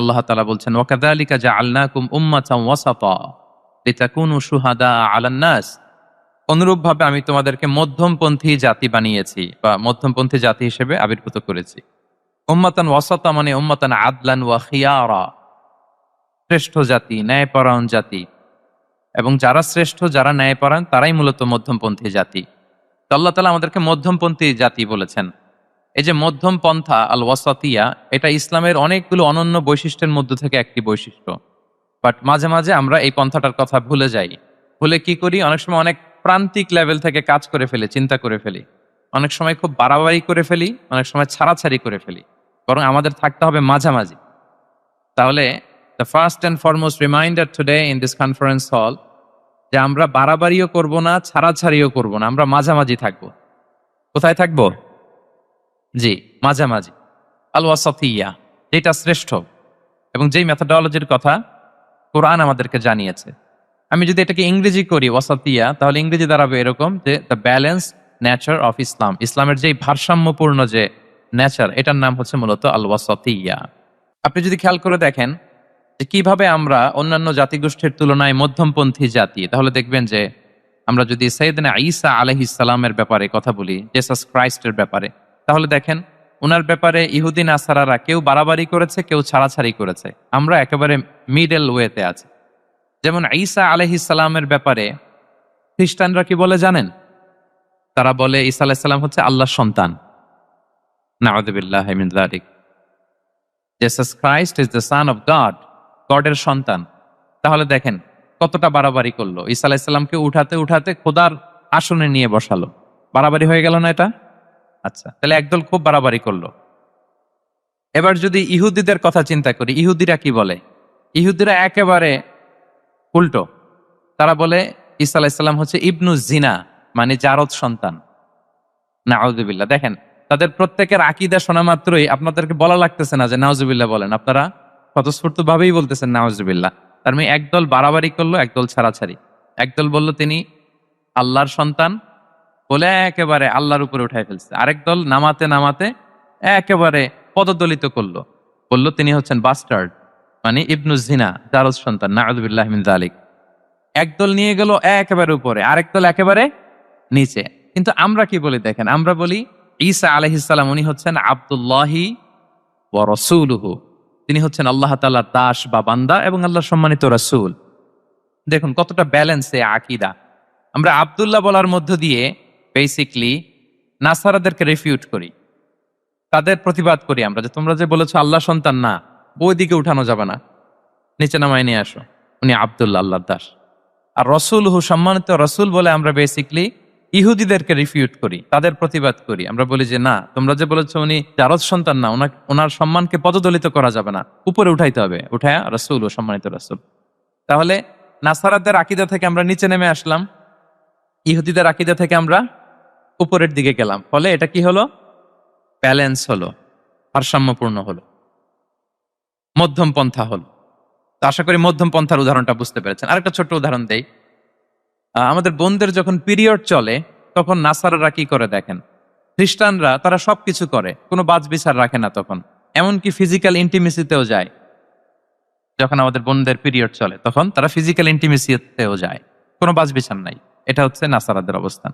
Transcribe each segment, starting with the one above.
আল্লাহ তাআলা বলছেন ওয়াকাযালিকা জাআলনাকুম উম্মাতান ওয়াসাতা লিতাকুনু শুহাদা আলান নাস। অনুরূপভাবে আমি তোমাদেরকে মধ্যমপন্থী জাতি বানিয়েছি বা মধ্যমপন্থী জাতি হিসেবে আবির্ভূত করেছি। উম্মাতান ওয়াসাতা মানে উম্মাতান আদলান ওয়া খিয়ারা, শ্রেষ্ঠ জাতি, ন্যায়পরায়ণ জাতি। এবং যারা শ্রেষ্ঠ, যারা ন্যায়পরায়ণ, তারাই মূলত মধ্যমপন্থী জাতি। তো আল্লাহ তাআলা আমাদেরকে মধ্যমপন্থী জাতি বলেছেন। এই যে মধ্যম পন্থা আল ওয়াসাতিয়া, এটা ইসলামের অনেকগুলো অনন্য বৈশিষ্ট্যের মধ্য থেকে একটি বৈশিষ্ট্য। বাট মাঝে মাঝে আমরা এই পন্থাটার কথা ভুলে যাই। ভুলে কি করি, অনেক সময় অনেক প্রান্তিক লেভেল থেকে কাজ করে ফেলি, চিন্তা করে ফেলি। অনেক সময় খুব বাড়াবাড়ি করে ফেলি, অনেক সময় ছাড়াছাড়ি করে ফেলি। বরং আমাদের থাকতে হবে মাঝামাঝি। তাহলে the first and foremost reminder today in this conference hall, যে আমরা বাড়াবাড়িও করব না, ছাড়াছাড়িও করব না, আমরা মাঝামাঝি থাকবো। কোথায় থাকবো? জি, মাঝামাঝি। আল ওয়াসাতিয়া, যেটা শ্রেষ্ঠ এবং যেই মেথোডলজির কথা কোরআন আমাদেরকে জানিয়েছে। আমি যদি এটাকে ইংরেজি করি ওয়াসাতিয়া, তাহলে ইংরেজি দাঁড়াবে এরকম যে the balance nature of Islam. ইসলামের যেই ভারসাম্যপূর্ণ যে নেচার, এটার নাম হচ্ছে মূলত আল ওয়াসাতিয়া। আপনি যদি খেয়াল করে দেখেন যে কিভাবে আমরা অন্যান্য জাতিগোষ্ঠীর তুলনায় মধ্যমপন্থী জাতি, তাহলে দেখবেন যে আমরা যদি সাইয়েদনা ঈসা আলাইহিস সালামের ব্যাপারে কথা বলি, জেসাস ক্রাইস্টের ব্যাপারে, তাহলে দেখেন উনার ব্যাপারে ইহুদি নাসারারা কেউ বাড়াবাড়ি করেছে, কেউ ছাড়াছাড়ি করেছে। আমরা একেবারে মিডল ওয়েতে আছি। যেমন ঈসা আলাইহিস সালামের ব্যাপারে খ্রিস্টানরা কি বলে জানেন? তারা বলে ঈসা আলাইহিস সালাম হচ্ছে আল্লাহর সন্তান। নাউযুবিল্লাহি মিন যালিক। Jesus Christ is the son of God, গডের সন্তান। তাহলে দেখেন কতটা বাড়াবাড়ি করলো। ঈসা আলাইহিস সালামকে উঠাতে উঠাতে খোদার আসনে নিয়ে বসালো। বাড়াবাড়ি হয়ে গেল না এটা? আচ্ছা, তাহলে একদল খুব বাড়াবাড়ি করলো। এবার যদি ইহুদিদের কথা চিন্তা করি, ইহুদিরা কি বলে? ইহুদিরা একেবারে উল্টো। তারা বলে ঈসা আলাইহিস সালাম হচ্ছে ইবনু জিনা, মানে জারদ সন্তান। নাউযুবিল্লাহ। দেখেন তাদের প্রত্যেকের আকীদা শোনা মাত্রই আপনাদেরকে বলা লাগতেছে না যে নাউযুবিল্লাহ বলেন, আপনারা স্বতঃস্ফূর্ত ভাবেই বলতেছেন নাউযুবিল্লাহ। তার মানে একদল বাড়াবাড়ি করলো, একদল ছাড়াছাড়ি। একদল বলল তিনি আল্লাহর সন্তান বলে একেবারে আল্লাহর উপরে উঠাই ফেলছে। আরেক দল নামাতে নামাতে একেবারে পদদলিত করলো, বলল তিনি হচ্ছেন বাস্টার্ড, মানে ইবনু জিনা, জারদ সন্তান। নাউযুবিল্লাহি মিন যালিক। একদল নিয়ে গেল একেবারে উপরে, আরেক দল একেবারে নিচে। কিন্তু আমরা কি বলি দেখেন, আমরা বলি ঈসা আলাইহিস সালাম উনি হচ্ছেন আব্দুল্লাহি ওয়া রাসূলুহু, তিনি হচ্ছেন আল্লাহ তাআলার দাস বা বান্দা এবং আল্লাহর সম্মানিত রাসূল। দেখুন কতটা ব্যালেন্স এই আকীদা। আমরা আব্দুল্লাহ বলার মধ্য দিয়ে বেসিকলি নাসারাদেরকে রিফিউট করি, তাদের প্রতিবাদ করি আমরা যে তোমরা যে বলেছো আল্লাহ সন্তান না, ওই দিকে উঠানো যাবে না, নিচে নামায় নিয়ে আসো, উনি আব্দুল্লাহ, আল্লাহর দাস। আর রসুলহু, সম্মানিত রসুল বলে আমরা বেসিকলি ইহুদিদেরকে রিফিউট করি, তাদের প্রতিবাদ করি। আমরা বলি যে না, তোমরা যে বলেছো উনি জারদ সন্তান না, ওনার সম্মানকে পদদলিত করা যাবে না, উপরে উঠাইতে হবে, উঠায়া রসুল ও সম্মানিত রসুল। তাহলে নাসারাদের আকীদা থেকে আমরা নিচে নেমে আসলাম, ইহুদিদের আকীদা থেকে আমরা উপরের দিকে গেলাম। ফলে এটা কি হলো? ব্যালেন্স হলো, ভারসাম্যপূর্ণ হলো, মধ্যম পন্থা হলো। তো আশা করি মধ্যম পন্থার উদাহরণটা বুঝতে পেরেছেন। আরেকটা ছোট্ট উদাহরণ দেই। আমাদের বোনদের যখন পিরিয়ড চলে, তখন নাসারারা কি করে দেখেন, খ্রিস্টানরা তারা সবকিছু করে, কোনো বাছবিচার রাখে না। তখন এমনকি ফিজিক্যাল ইন্টিমেসিতেও যায়। যখন আমাদের বোনদের পিরিয়ড চলে, তখন তারা ফিজিক্যাল ইন্টিমেসিতেও যায়, কোনো বাছবিচার নাই। এটা হচ্ছে নাসারাদের অবস্থান।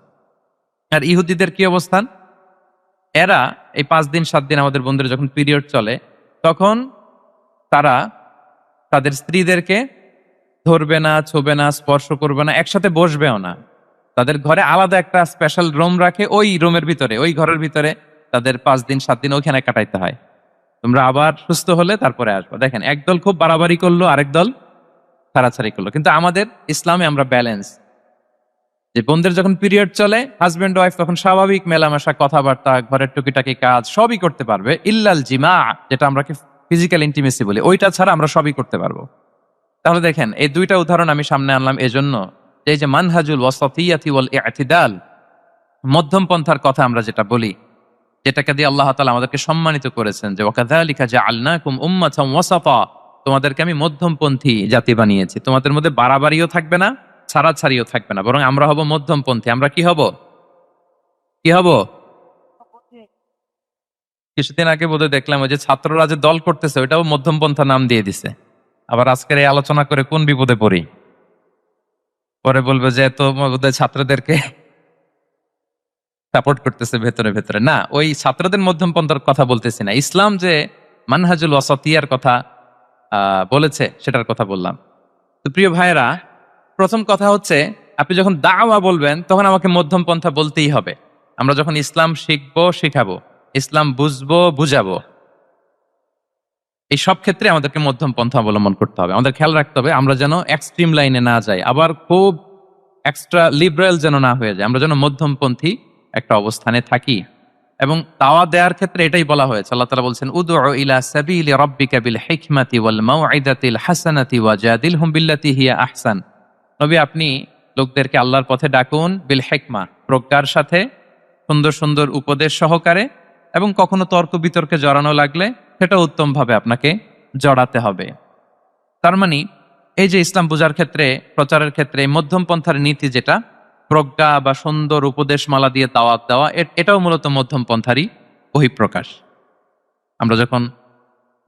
আর ইহুদিদের কি অবস্থান? এরা এই 5 দিন 7 দিন আমাদের বোনদের যখন পিরিয়ড চলে, তখন তারা তাদের স্ত্রীদেরকে ধরবে না, ছোবে না, স্পর্শ করবে না, একসাথে বসবেও না। তাদের ঘরে আলাদা একটা স্পেশাল রুম রাখে, ওই রুমের ভিতরে, ওই ঘরের ভিতরে তাদের 5 দিন 7 দিন ওখানে কাটাইতে হয়। তোমরা আবার সুস্থ হলে তারপরে আসবো। দেখেন একদল খুব বাড়াবাড়ি করলো, আরেক দল ছাড়াছাড়ি করলো। কিন্তু আমাদের ইসলামে আমরা ব্যালেন্স, যে বোনদের যখন পিরিয়ড চলে, হাজবেন্ড ওয়াইফ তখন স্বাভাবিক মেলামেশা, কথাবার্তা, ঘরের টুকিটাকি কাজ সবই করতে পারবে, ইল্লাল জিমা, যেটা আমরা ফিজিক্যাল ইন্টিমেসি বলি, ওইটা ছাড়া আমরা সবই করতে পারবো। তাহলে দেখেন এই দুইটা উদাহরণ আমি সামনে আনলাম এজন্য, যে এই যে মানহাজুল ওয়াসাতিয়াতি ওয়াল ই'তিদাল, মধ্যম পন্থার কথা আমরা যেটা বলি, যেটাকে দিয়ে আল্লাহ তাআলা আমাদেরকে সম্মানিত করেছেন, যে ওয়াকাযালিকা জাআলনাকুম উম্মাতান ওয়াসাতা, তোমাদেরকে আমি মধ্যমপন্থী জাতি বানিয়েছি। তোমাদের মধ্যে বাড়াবাড়িও থাকবে না, ছাড়াছাড়িও থাকবে না, বরং আমরা হব মধ্যমপন্থী। আমরা কি হব? কি হব? কিছুদিন আগে বোধহয় দেখলাম ওই যে ছাত্ররা যে দল করতেছে ওইটাও মধ্যমপন্থা নাম দিয়ে দিছে। আবার আজকের এই আলোচনা করে কোন বিপদে পড়ি, পরে বলবে যে তো বোধহয় ছাত্রদেরকে সাপোর্ট করতেছে ভেতরে ভেতরে। না, ওই ছাত্রদের মধ্যমপন্থার কথা বলতেছি না, ইসলাম যে মানহাজুল ওয়াসাতিয়ার কথা বলেছে সেটার কথা বললাম। তো প্রিয় ভাইয়েরা, প্রথম কথা হচ্ছে আপনি যখন দাওয়া বলবেন তখন আমাকে মধ্যম পন্থা বলতেই হবে। আমরা যখন ইসলাম শিখবো শিখাবো, ইসলাম বুঝবো বুঝাবো, এই সব ক্ষেত্রে আমাদেরকে মধ্যম পন্থা অবলম্বন করতে হবে। আমাদের খেয়াল রাখতে হবে আমরা যেন এক্সট্রিম লাইনে না যাই, আবার খুব এক্সট্রা লিবারেল যেন না হয়ে যায়, আমরা যেন মধ্যমপন্থী একটা অবস্থানে থাকি। এবং দাওয়া দেওয়ার ক্ষেত্রে এটাই বলা হয়েছে, আল্লাহ তাআলা বলছেন উদউ ইলা সাবিলি রাব্বিকা বিল হিকমাতি ওয়াল মাউইদাতিল হাসানাতি ওয়াজাদিলহুম বিল্লাতি হিয়া আহসান। নবী, আপনি লোকদেরকে আল্লাহর পথে ডাকুন বিল হিকমা, প্রজ্ঞার সাথে, সুন্দর সুন্দর উপদেশ সহকারে, এবং কখনো তর্ক বিতর্কে জড়ানো লাগলে সেটা উত্তম ভাবে আপনাকে জড়াতে হবে। তার মানে এই যে ইসলাম বোঝার ক্ষেত্রে, প্রচারের ক্ষেত্রে মধ্যম পন্থার নীতি যেটা, প্রজ্ঞা বা সুন্দর উপদেশমালা দিয়ে দাওয়াত দেওয়া, এটাও মূলত মধ্যম পন্থারই বহিঃপ্রকাশ। আমরা যখন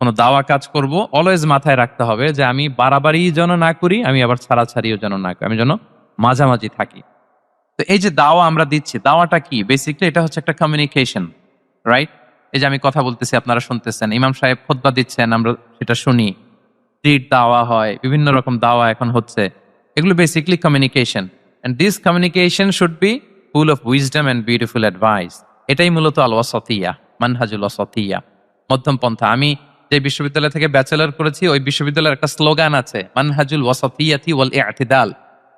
কোনো দাওয়া কাজ করব অলওয়েজ মাথায় রাখতে হবে যে আমি বাড়াবাড়ি যেন না করি, আমি আবার ছাড়াছাড়িও যেন না করি, আমি যেন মাঝামাঝি থাকি। তো এই যে দাওয়া আমরা দিচ্ছি, দাওয়াটা কি? বেসিক্যালি এটা হচ্ছে একটা কমিউনিকেশন, রাইট? এই যে আমি কথা বলতেছি, আপনারা শুনতেছেন, ইমাম সাহেব খুতবা দিচ্ছেন, আমরা সেটা শুনি, স্ট্রিট দাওয়া হয়, বিভিন্ন রকম দাওয়া এখন হচ্ছে, এগুলো basically communication. And this communication should be full of wisdom and beautiful advice. এটাই মূলত আল ওয়াসাতিয়া, মানহাজুল ওয়াসাতিয়া, মধ্যম পন্থা। আমি যে বিশ্ববিদ্যালয় থেকে ব্যাচেলর করেছি, ওই বিশ্ববিদ্যালয়ের একটা স্লোগান আছে, মানহাজুল ওয়াসাতিয়াতি ওয়াল ইআতিদাল।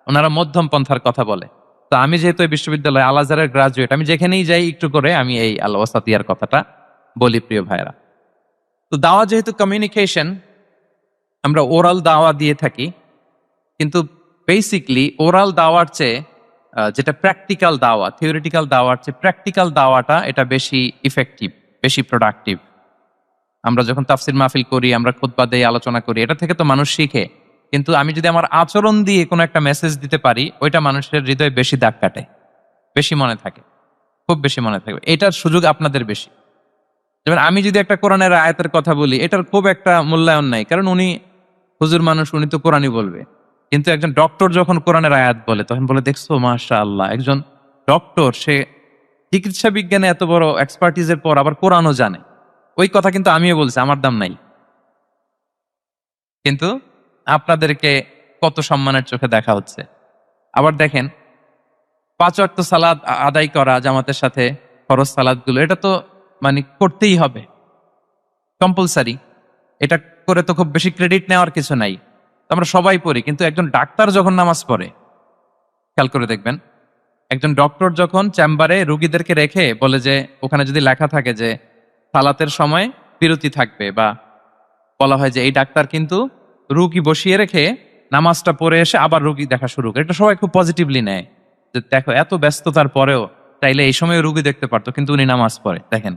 ওনারা মধ্যম পন্থার কথা বলে। তো আমি যেহেতু এই বিশ্ববিদ্যালয় আল আজহারের গ্রাজুয়েট, আমি যেখানেই যাই একটু করে আমি এই আল ওয়াসাতিয়ার কথাটা বলি, প্রিয় ভাইরা। তো দাওয়া যেহেতু কমিউনিকেশন, আমরা ওরাল দাওয়া দিয়ে থাকি, কিন্তু বেসিকলি ওরাল দাওয়ার চেয়ে যেটা প্র্যাকটিক্যাল দাওয়া, থিওরিটিক্যাল দাওয়ার চেয়ে প্র্যাকটিক্যাল দাওয়াটা এটা বেশি ইফেক্টিভ, বেশি প্রোডাক্টিভ। আমরা যখন তাফসির মাহফিল করি, আমরা খুতবা দেই, আলোচনা করি, এটা থেকে তো মানুষ শিখে। কিন্তু আমি যদি আমার আচরণ দিয়ে কোনো একটা মেসেজ দিতে পারি, ওইটা মানুষের হৃদয়ে বেশি দাগ কাটে, বেশি মনে থাকে, খুব বেশি মনে থাকবে। এটার সুযোগ আপনাদের বেশি। যেমন আমি যদি একটা কোরআনের আয়াতের কথা বলি, এটার খুব একটা মূল্যায়ন নাই, কারণ উনি হুজুর মানুষ, উনি তো কোরআনই বলবে। কিন্তু একজন ডক্টর যখন কোরআনের আয়াত বলে, তখন বলে দেখছো মাশাআল্লাহ, একজন ডক্টর, সে চিকিৎসা বিজ্ঞানে এত বড় এক্সপার্টিজের পর আবার কোরআনও জানে। ওই কথা কিন্তু আমিও বলছি, আমার দাম নাই। কিন্তু আপনাদেরকে কত সম্মানের চোখে দেখা হচ্ছে। আবার দেখেন, 5 ওয়াক্ত সালাত আদায় করা জামাতের সাথে, ফরজ সালাতগুলো, এটা তো মানে করতেই হবে, কম্পালসারি। এটা করে তো খুব বেশি ক্রেডিট নেওয়ার কিছু নাই, আমরা সবাই পড়ি। কিন্তু একজন ডাক্তার যখন নামাজ পড়ে, খেয়াল করে দেখবেন, একজন ডক্টর যখন চেম্বারে রুগীদেরকে রেখে বলে যে ওখানে যদি লেখা থাকে যে সালাতের সময় বিরতি থাকবে, বা বলা হয় যে এই ডাক্তার কিন্তু রুগী বসিয়ে রেখে নামাজটা পড়ে এসে আবার রুগী দেখা শুরু করে, এটা সবাই খুব পজিটিভলি নেয় যে দেখো এত ব্যস্ততার পরেও চাইলে এই সময় রুগী দেখতে পারতো, কিন্তু উনি নামাজ পড়ে। দেখেন,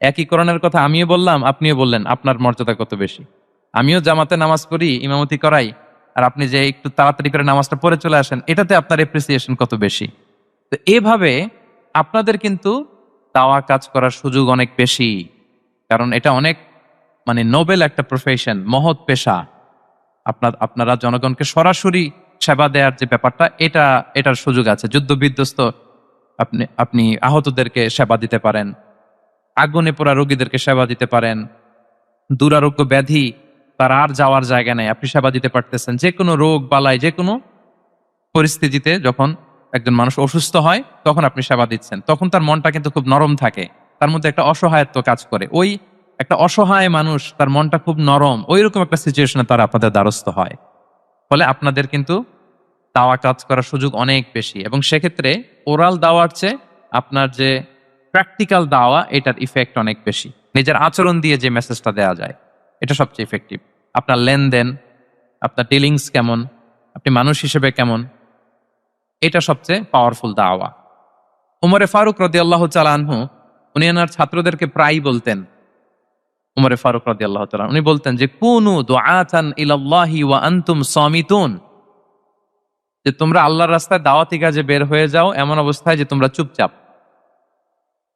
একই কোরআনের কথা আমিও বললাম, আপনিও বললেন, আপনার মর্যাদা কত বেশি। আমিও জামাতে নামাজ পড়ি, ইমামতি করাই, আর আপনি যে একটু তাড়াতাড়ি করে নামাজটা পড়ে চলে আসেন, এটাতে আপনার এপ্রিসিয়েশন কত বেশি। তো এভাবে আপনাদের কিন্তু দাওয়া কাজ করার সুযোগ অনেক বেশি, কারণ এটা অনেক মানে নোবেল একটা প্রফেশন, মহৎ পেশা। আপনারা জনগণকে সরাসরি সেবা দেওয়ার যে ব্যাপারটা, এটার সুযোগ আছে। যুদ্ধ বিধ্বস্ত আপনি আহতদেরকে সেবা দিতে পারেন, আগুনে পোড়া রোগীদেরকে সেবা দিতে পারেন, দুরারোগ্য ব্যাধি, তার আর যাওয়ার জায়গা নেই, আপনি সেবা দিতে পারতেছেন। যে কোনো রোগ বালাই, যে কোনো পরিস্থিতিতে যখন একজন মানুষ অসুস্থ হয়, তখন আপনি সেবা দিচ্ছেন, তখন তার মনটা কিন্তু খুব নরম থাকে, তার মধ্যে একটা অসহায়ত্ব কাজ করে। ওই একটা অসহায় মানুষ, তার মনটা খুব নরম, ওই রকম একটা সিচুয়েশনে তারা আপনাদের দ্বারস্থ হয়। ফলে আপনাদের কিন্তু দাওয়া কাজ করার সুযোগ অনেক বেশি, এবং সেক্ষেত্রে ওরাল দাওয়ার চেয়ে আপনার যে প্র্যাকটিক্যাল দাওয়া, এটার ইফেক্ট অনেক বেশি। নিজের আচরণ দিয়ে যে মেসেজটা দেওয়া যায়, এটা সবচেয়ে ইফেক্টিভ। আপনার লেনদেন, আপনার ডিলিংস কেমন, আপনি মানুষ হিসেবে কেমন, এটা সবচেয়ে পাওয়ারফুল দাওয়া। উমরে ফারুক রাদিয়াল্লাহু তাআলা আনহু, উনি ওনার ছাত্রদেরকে প্রায়ই বলতেন, উমরে ফারুক রাদিয়াল্লাহু তাআলা, উনি বলতেন যে কুনু দুআতান ইলাল্লাহি ওয়া আনতুম সামিতুন, যে তোমরা আল্লাহর রাস্তায় দাওয়াতি কাজে বের হয়ে যাও এমন অবস্থায় যে তোমরা চুপচাপ।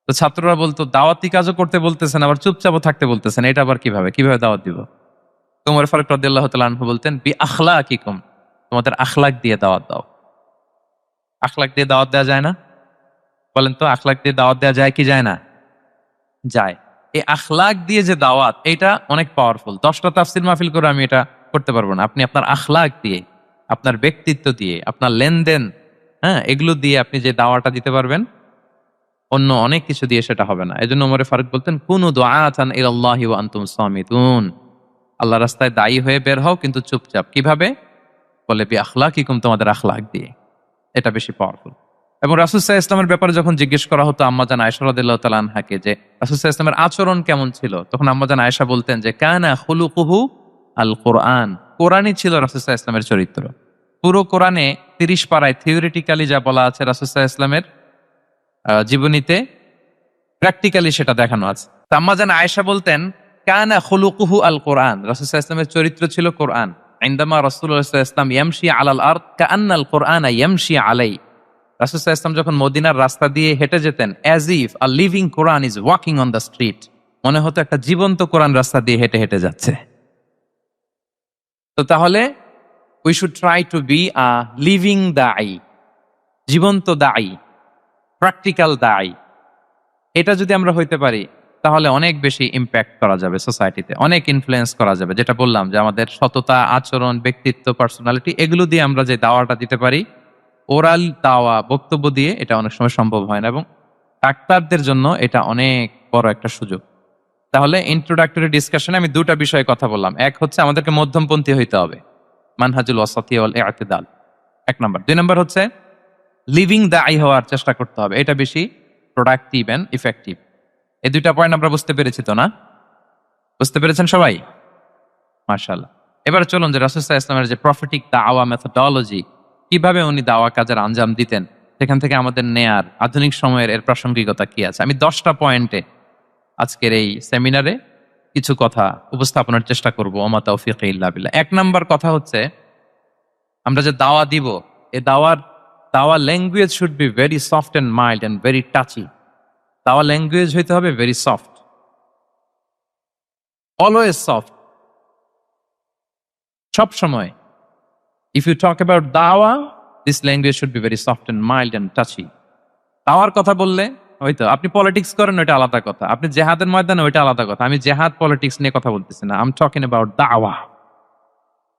তো তো ছাত্ররা বলতো দাওয়াতি কাজও করতে বলতেছেন, আবার চুপচাপও থাকতে বলতেছেন, এটা আবার কিভাবে দাওয়াত দিব? ওমর ফারুক রাদিয়াল্লাহু তাআলা আনহু বলতেন, বি আখলাকিকুম, তোমাদের আখলাক দিয়ে দাওয়াত দাও। আখলাক দিয়ে দাওয়াত দেওয়া যায় না? বলেন তো, আখলাক দিয়ে দাওয়াত দেওয়া যায় কি যায় না? যায়। এই আখলাক দিয়ে যে দাওয়াত, এটা অনেক পাওয়ারফুল। 10টা তাফসীর মাহফিল করে আমি এটা করতে পারবো না। আপনি আপনার আখলাক দিয়ে, আপনার ব্যক্তিত্ব দিয়ে, আপনার লেনদেন, হ্যাঁ, এগুলো দিয়ে আপনি যে দাওয়াটা দিতে পারবেন, অন্য অনেক কিছু দিয়ে সেটা হবে না। এজন্য ওমর ফারুক বলতেন, কুনু দুআতান ইলাল্লাহি ওয়া আনতুম সামিতুন, আল্লাহর রাস্তায় দায়ী হয়ে বের হও কিন্তু চুপচাপ। কিভাবে? বলে বি আখলাকিকুম, তোমাদের আখলাক দিয়ে। এটা বেশি পাওয়ারফুল। এবং রাসূল সাল্লাল্লাহু আলাইহি ওয়াসাল্লামের ব্যাপারে যখন জিজ্ঞেস করা হতো আম্মাজান আয়েশা রাদিয়াল্লাহু তাআলা আনহাকে যে রাসূল সাল্লাল্লাহু আলাইহি ওয়াসাল্লামের আচরণ কেমন ছিল, তখন আম্মাজান আয়েশা বলতেন যে কানা খুলুকুহু আল কোরআন, কোরআনই ছিল রাসূল সাল্লাল্লাহু আলাইহি ওয়াসাল্লামের চরিত্র। পুরো কোরআনে 30 পারায় থিওরিটিক্যালি যা বলা আছে রাসূল সাল্লাল্লাহু আলাইহি ওয়াসাল্লামের জীবনীতে প্র্যাকটিক্যালি সেটা দেখানো আছে। তো আম্মাজান আয়েশা বলতেন কানা খুলুকুহু আল কোরআন, রাসূল সাল্লাল্লাহু আলাইহি ওয়াসাল্লামের চরিত্র ছিল কোরআন। ইনদামা রাসূলুল্লাহ সাল্লাল্লাহু আলাইহি ওয়াসাল্লাম ইয়ামশি আলাল আরদ কাআন্নাল কোরআনা ইয়ামশি আলাই, রাসূল সাল্লাল্লাহু আলাইহি ওয়াসাল্লাম যখন মদিনার রাস্তা দিয়ে হেঁটে যেতেন, as if a living Quran is walking on the street, মনে হতো একটা জীবন্ত কোরআন রাস্তা দিয়ে হেঁটে হেঁটে যাচ্ছে। তো তাহলে we should try to be a living দাঈ, জীবন্ত দাঈ, প্র্যাকটিক্যাল দাঈ। এটা যদি আমরা হইতে পারি তাহলে অনেক বেশি ইম্প্যাক্ট করা যাবে সোসাইটিতে, অনেক ইনফ্লুয়েন্স করা যাবে। যেটা বললাম যে আমাদের সততা, আচরণ, ব্যক্তিত্ব, পার্সোনালিটি, এগুলো দিয়ে আমরা যে দাওয়াটা দিতে পারি, ওরাল দাওয়া, বক্তব্য দিয়ে এটা অনেক সময় সম্ভব হয় না। এবং ডাক্তারদের জন্য এটা অনেক বড় একটা সুযোগ। তাহলে ইন্ট্রোডাক্টরি ডিসকাশনে আমি দুটা বিষয়ে কথা বললাম। এক হচ্ছে আমাদেরকে মধ্যমপন্থী হইতে হবে, মানহাজুল ওয়াসাতি ওয়াল ইআতিদাল, 1 নাম্বার। 2 নাম্বার হচ্ছে লিভিং দাঈ হওয়ার চেষ্টা করতে হবে, এটা বেশি প্রোডাক্টিভ এন্ড ইফেক্টিভ। এই দুইটা পয়েন্ট আমরা বুঝতে পেরেছি তো না? বুঝতে পেরেছেন সবাই? মাশাআল্লাহ। এবার চলুন যে রাসূল সাল্লাল্লাহু আলাইহি ওয়াসাল্লামের যে প্রফেটিক দাওয়া মেথোডোলজি, কিভাবে উনি দাওয়া কাজের আঞ্জাম দিতেন, সেখান থেকে আমাদের নেয়ার আধুনিক সময়ের এর প্রাসঙ্গিকতা কি আছে, আমি 10টা পয়েন্টে আজকের এই সেমিনারে কিছু কথা উপস্থাপনের চেষ্টা করব। ওমা তাওফীকি ইল্লা বিল্লাহ। 1 নাম্বার কথা হচ্ছে, আমরা যে দাওয়া দিব, এই দাওয়া language should be very soft and mild and very touchy. দাওয়া ল্যাঙ্গুয়েজ হইতে হবে ভেরি সফট, অলওয়েজ সফট, সব সময়। ইফ ইউ টক অ্যাবাউট দাওয়া, this language should be very soft and mild and touchy. দাওয়ার কথা বললে হয়তো আপনি পলিটিক্স করেন, ওইটা আলাদা কথা। আপনি জেহাদের ময়দানে, ওইটা আলাদা কথা। আমি জেহাদ পলিটিক্স নিয়ে কথা বলতেছি না, আই এম টকিং অ্যাবাউট দাওয়া।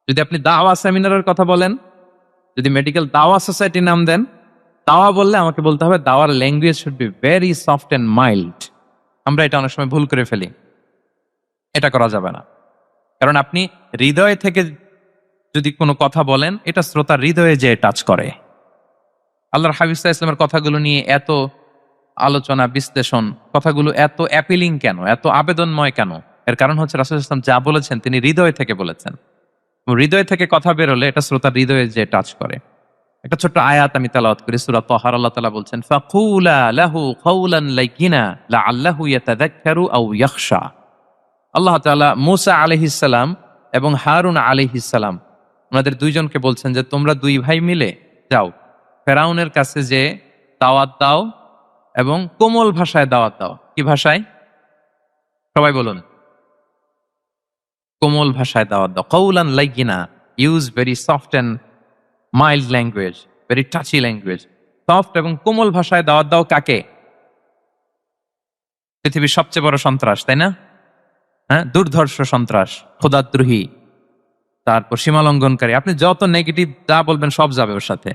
যদি আপনি দাওয়া সেমিনারের কথা বলেন, যদি মেডিকেল দাওয়া সোসাইটির নাম দেন, দাওয়া বললে আমাকে বলতে হবে দাওয়ার language should be very soft and mild. আমরা এটা অনেক সময় ভুল করে ফেলি, এটা করা যাবে না। কারণ আপনি হৃদয় থেকে যদি কোনো কথা বলেন, এটা শ্রোতার হৃদয়ে যে টাচ করে। আল্লাহর হাবিব সাল্লাল্লাহু আলাইহি ওয়াসাল্লামের কথাগুলো নিয়ে এত আলোচনা, বিশ্লেষণ, কথাগুলো এত অ্যাপিলিং কেন, এত আবেদনময় কেন? এর কারণ হচ্ছে রাসূল সাল্লাল্লাহু আলাইহি ওয়াসাল্লাম যা বলেছেন তিনি হৃদয় থেকে বলেছেন। হৃদয় থেকে কথা বেরোলে এটা শ্রোতার হৃদয়ে যে টাচ করে। একটা ছোট্ট আয়াত আমি তেলাওয়াত করি, সূরা তাহার। আল্লাহ তাআলা বলছেন, ফাকুলা লাহু কাওলান লাইয়িনা লাআল্লাহু ইয়াতাযাক্কারু আও ইয়াখশা। আল্লাহ তাআলা মূসা আলাইহিস সালাম এবং হারুন আলাইহিস সালাম, ওনাদের দুইজনকে বলছেন যে তোমরা দুই ভাই মিলে যাও, ফেরাউনের কাছে যে দাওয়াত দাও এবং কোমল ভাষায় দাওয়াত দাও। কি ভাষায়? সবাই বলুন। কোমল ভাষায় দাওয়াত দাও। কাওলান লাইয়িনা, use very soft and mild language, very touchy language. Soft এবং কোমল ভাষায় দাওয়াত দাও কাকে? পৃথিবীর সবচেয়ে বড় সন্ত্রাস, তাই না? হ্যাঁ, দুর্ধর্ষ সন্ত্রাস, খোদাদ্রোহী, তারপর সীমালঙ্ঘনকারী। আপনি যত নেগেটিভ যা বলবেন সব যাবে ওর সাথে।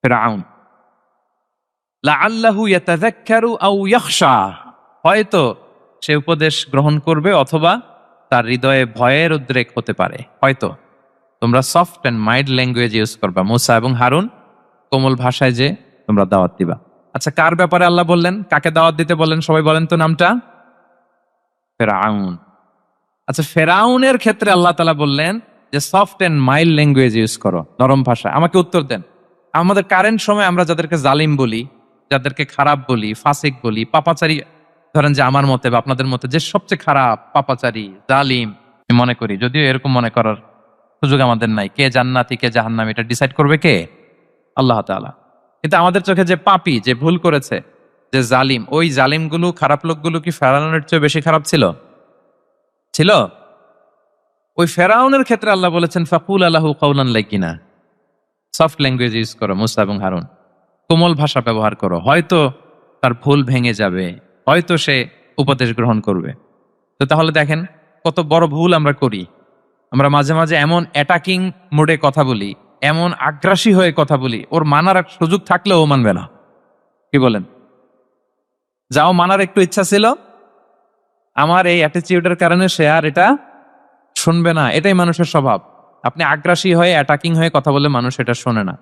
ফিরআউন, লাআল্লাহু ইয়াতাযাক্কারু আও ইয়াখশা, হয়তো সে উপদেশ গ্রহণ করবে অথবা তার হৃদয়ে ভয়ের উদ্রেক হতে পারে। হয়তো তোমরা soft and mild language use করবা। মূসা এবং হারুন কোমল ভাষায় যে তোমরা দাওয়াত দিবা। আচ্ছা, কার ব্যাপারে আল্লাহ বললেন, কাকে দাওয়াত দিতে বললেন? সবাই বলেন তো নামটা। ফেরাউন। আচ্ছা, ফেরাউনের ক্ষেত্রে আল্লাহ তাআলা বললেন যে soft and mild language use করো, নরম ভাষা। আমাকে উত্তর দেন, আমাদের কারেন্ট সময় আমরা যাদেরকে জালিম বলি, যাদেরকে খারাপ বলি, ফাসিক বলি, পাপাচারী, ধরেন যে আমার মতে বা আপনাদের মতে যে সবচেয়ে খারাপ, পাপাচারী, জালিম আমি মনে করি, যদিও এরকম মনে করার সুযোগ আমাদের নাই। কে জান্নাতি কে জাহান্নামী এটা ডিসাইড করবে কে? আল্লাহ তাআলা। কিন্তু আমাদের চোখে যে পাপী, যে ভুল করেছে, যে জালিম, ওই জালিমগুলো, খারাপ লোকগুলো কি ফেরাউনের চেয়ে বেশি খারাপ ছিল? ছিল? ওই ফেরাউনের ক্ষেত্রে আল্লাহ বলেছেন ফাকুল আলাহু কাউলান লাইয়িনা, সফট ল্যাঙ্গুয়েজ ইউজ করো মুসা এবং হারুন, কোমল ভাষা ব্যবহার করো, হয়তো তার ভুল ভেঙে যাবে, হয়তো সে উপদেশ গ্রহণ করবে। তো তাহলে দেখেন কত বড় ভুল আমরা করি। আমরা মাঝে মাঝে এমন অ্যাটাকিং মোডে কথা বলি, এমন আগ্রাসী হয়ে কথা বলি, ওর মানার এক সুযোগ থাকলেও ও মানবে না। কি বলেন? যাও মানার একটু ইচ্ছা ছিল, আমার এই অ্যাটিটিউডের কারণে সে আর এটা শুনবে না। এটাই মানুষের স্বভাব। আপনি আগ্রাসী হয়ে অ্যাটাকিং হয়ে কথা বলে মানুষ এটা শোনে না।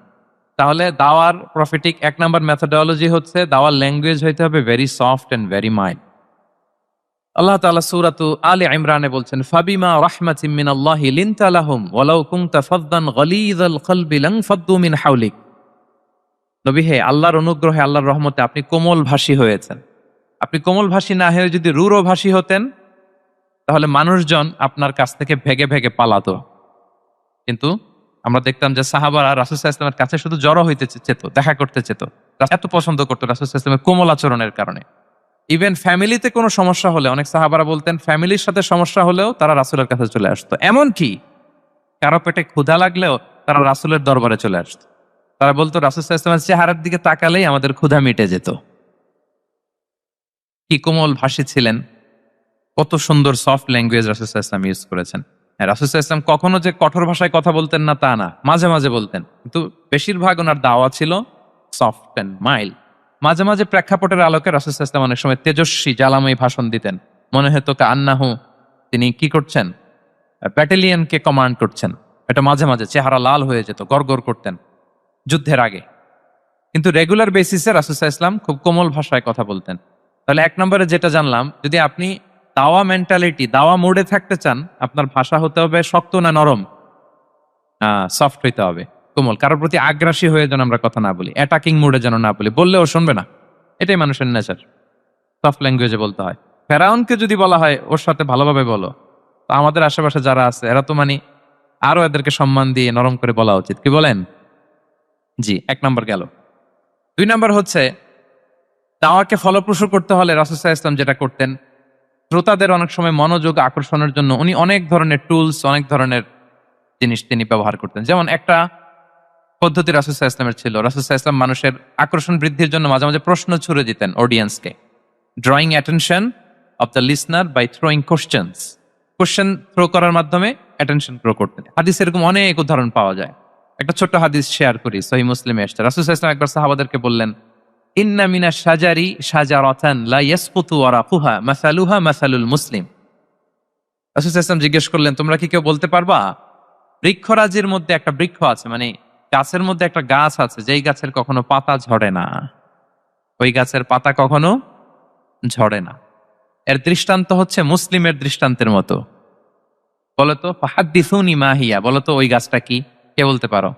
তাহলে দাওয়ার প্রফিটিক 1 নাম্বার মেথোডোলজি হচ্ছে দাওয়ার ল্যাঙ্গুয়েজ হইতে হবে very soft and very mild. Allah তাআলা সূরাতু আলে ইমরানে বলছেন ফাবিমা রাহমাতিম মিনাল্লাহি লিনতা লাহুম ওয়ালাউ কুনতা ফাদদান গালিযাল কলবি লানফাদ্দু মিন হাওলিক। নবী হে, আল্লাহর অনুগ্রহে, আল্লাহর রহমতে আপনি কোমল ভাষী হয়েছেন। আপনি কোমল ভাষী না হয়ে যদি রূঢ় ভাষী হতেন তাহলে মানুষজন আপনার কাছ থেকে ভেগে ভেগে পালাতো। কিন্তু আমরা দেখতাম যে সাহাবারা রাসূল সাল্লাল্লাহু আলাইহি ওয়াসাল্লামের কাছে শুধু জড়ো হইতে চেত, দেখা করতে চেত। এত পছন্দ করতো রাসূল সাল্লাল্লাহু আলাইহি ওয়াসাল্লামের কোমল আচরণের কারণে। ইভেন ফ্যামিলিতে কোনো সমস্যা হলে অনেক সাহাবারা বলতেন ফ্যামিলির সাথে সমস্যা হলেও তারা রাসূলের কাছে চলে আসতো। এমনকি কারো পেটে ক্ষুধা লাগলেও তারা রাসূলের দরবারে চলে আসতো। তারা বলতো রাসূল সাল্লাল্লাহু আলাইহি ওয়াসাল্লামের চেহারার দিকে তাকালেই আমাদের ক্ষুধা মিটে যেত। কি কোমল ভাষী ছিলেন, কত সুন্দর সফট ল্যাঙ্গুয়েজ রাসূল সাল্লাল্লাহু আলাইহি ওয়াসাল্লাম ইউজ করেছেন। হ্যাঁ, রাসূল সাল্লাল্লাহু আলাইহি ওয়াসাল্লাম কখনো যে কঠোর ভাষায় কথা বলতেন না তা না, মাঝে মাঝে বলতেন, কিন্তু বেশিরভাগ ওনার দাওয়া ছিল সফট এন্ড মাইল্ড। মাঝে মাঝে প্রেক্ষাপটের আলোকে রাসূল সাল্লাল্লাহু আলাইহি ওয়াসাল্লাম অনেক সময় তেজস্বী জ্বালাময়ী ভাষণ দিতেন। মনে হতো কান্নাহু তিনি কি করছেন, ব্যাটালিয়নকে কমান্ড করছেন। এটা মাঝে মাঝে চেহারা লাল হয়ে যেত, গড়গড় করতেন যুদ্ধের আগে। কিন্তু রেগুলার বেসিসে রাসূল সাল্লাল্লাহু আলাইহি ওয়াসাল্লাম খুব কোমল ভাষায় কথা বলতেন। তাহলে 1 নম্বরে যেটা জানলাম, যদি আপনি দাওয়া মেন্টালিটি, দাওয়া মোডে থাকতে চান, আপনার ভাষা হতে হবে শক্ত না নরম? সফট হইতে হবে, কোমল। কারোর প্রতি আগ্রাসী হয়ে যেন আমরা কথা না বলি, অ্যাটাকিং মোডে যেন না বলি, বললেও শুনবে না। এটাই মানুষের নেচার। সফট ল্যাঙ্গুয়েজে বলতে হয়। ফেরাউনকে যদি বলা হয় ওর সাথে ভালোভাবে বলো, তো আমাদের আশেপাশে যারা আছে এরা তো আরো এদেরকে সম্মান দিয়ে নরম করে বলা উচিত। কি বলেন? জি, 1 নম্বর গেল। 2 নম্বর হচ্ছে দাওয়াকে ফলপ্রসূ করতে হলে রাসূল সাল্লাল্লাহু আলাইহি ওয়াসাল্লাম যেটা করতেন, শ্রোতাদের অনেক সময় মনোযোগ আকর্ষণের জন্য উনি অনেক ধরনের টুলস, অনেক ধরনের জিনিস তিনি ব্যবহার করতেন। যেমন একটা পদ্ধতি রাসূল সাল্লাল্লাহু আলাইহি ওয়াসাল্লামের ছিল। রাসূল সাল্লাল্লাহু আলাইহি ওয়াসাল্লাম মানুষের আকর্ষণ বৃদ্ধির জন্য মাঝে মাঝে প্রশ্ন ছুড়ে দিতেন অডিয়েন্সকে। Drawing attention of the listener by throwing questions. Question throw করার মাধ্যমে অ্যাটেনশন গ্রো করতেন। হাদিসে এরকম অনেক উদাহরণ পাওয়া যায়। একটা ছোট্ট হাদিস শেয়ার করি, সহিহ মুসলিমে এসেছে। রাসূল সাল্লাল্লাহু আলাইহি ওয়াসাল্লাম একবার সাহাবাদেরকে বললেন, ইন্না মিনাশ শাজারি শাজারাতান লা ইয়াসকুতু ওয়ারাকুহা মাসালুহা মাসালুল মুসলিম। রাসূল সাল্লাল্লাহু আলাইহি ওয়াসাল্লাম জিজ্ঞেস করলেন, তোমরা কি কেউ বলতে পারবা বৃক্ষরাজির মধ্যে একটা বৃক্ষ আছে, গাছের মধ্যে একটা গাছ আছে যেই গাছের কখনো পাতা ঝরে না, ওই গাছের পাতা কখনো ঝরে না। এর দৃষ্টান্ত হচ্ছে মুসলিমের দৃষ্টান্তের মতো। বলতো ফাহাদ্দিসুনি মা হিয়া, বলতো ওই গাছটা কি? কে বলতে পারো?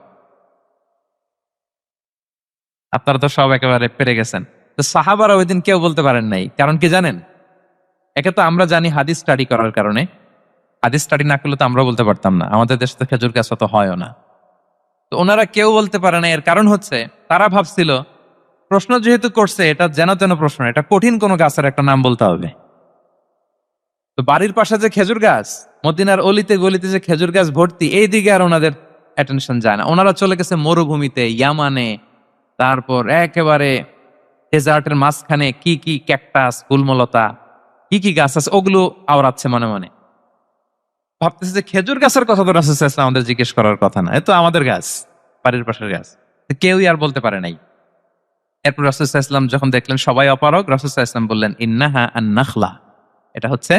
আপনারা তো সব একেবারে পেরে গেছেন। তো সাহাবারা ওই দিন কেউ বলতে পারেন নাই। কারণ কি জানেন? একে তো আমরা জানি হাদিস স্টাডি করার কারণে। হাদিস স্টাডি না করলে তো আমরা বলতে পারতাম না। আমাদের দেশে তো খেজুর গাছ অত হয়ও না। তো ওনারা কেউ বলতে পারে না। এর কারণ হচ্ছে তারা ভাবছিল প্রশ্ন যেহেতু করছে, এটা যেন তেন প্রশ্ন, এটা কঠিন কোনো গাছের একটা নাম বলতে হবে। তো বাড়ির পাশে যে খেজুর গাছ, মদিনার অলিতে গলিতে যে খেজুর গাছ ভর্তি, এই দিকে আর ওনাদের অ্যাটেনশন যায় না। ওনারা চলে গেছে মরুভূমিতে, ইয়ামানে, তারপর একেবারে ডেজার্টের মাঝখানে কি কি ক্যাকটাস, গুলমলতা, কি কি গাছ আছে ওগুলো আওড়াচ্ছে মনে মনে। ভাবতেছে যে খেজুর গাছের কথা তো রাসূল সাল্লাল্লাহু আলাইহি ওয়াসাল্লাম আমাদের জিজ্ঞেস করার কথা না, এ তো আমাদের গাছ, বাড়ির পাশের গাছ। কেউই আর বলতে পারে নাই। এরপর রাসূল সাল্লাল্লাহু আলাইহি ওয়াসাল্লাম যখন দেখলেন সবাই অপারগ, রাসূল সাল্লাল্লাহু আলাইহি ওয়াসাল্লাম বললেন, ইন্নাহা আন-নাখলা, এটা হচ্ছে